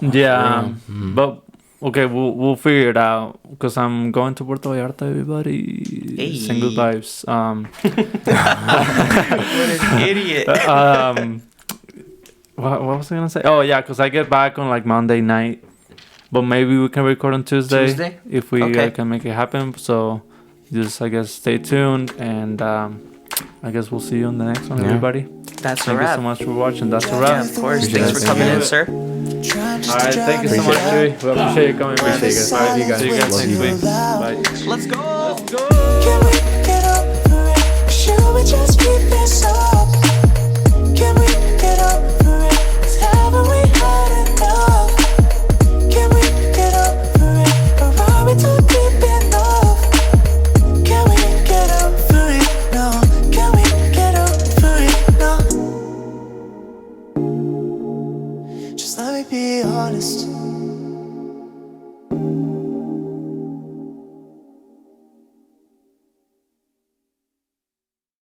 Yeah, Mm. but okay, we'll figure it out because I'm going to Puerto Vallarta. Everybody, Hey. send good vibes. What an idiot. What was I gonna say? Oh yeah, because I get back on like Monday night, but maybe we can record on Tuesday, if we Okay. can make it happen. So just I guess stay tuned, and I guess we'll see you on the next one, Yeah. everybody. That's a Thank you wrap. so much for watching. That's a Yeah, wrap. of course. Appreciate Thanks it. for coming in, Thank sir. All right, thank you so much, Appreciate Chewy. We appreciate you coming. Appreciate you guys. All right, You guys. see you guys Love next you. week. Bye. Let's go. Can we get over it? Should we just keep it so?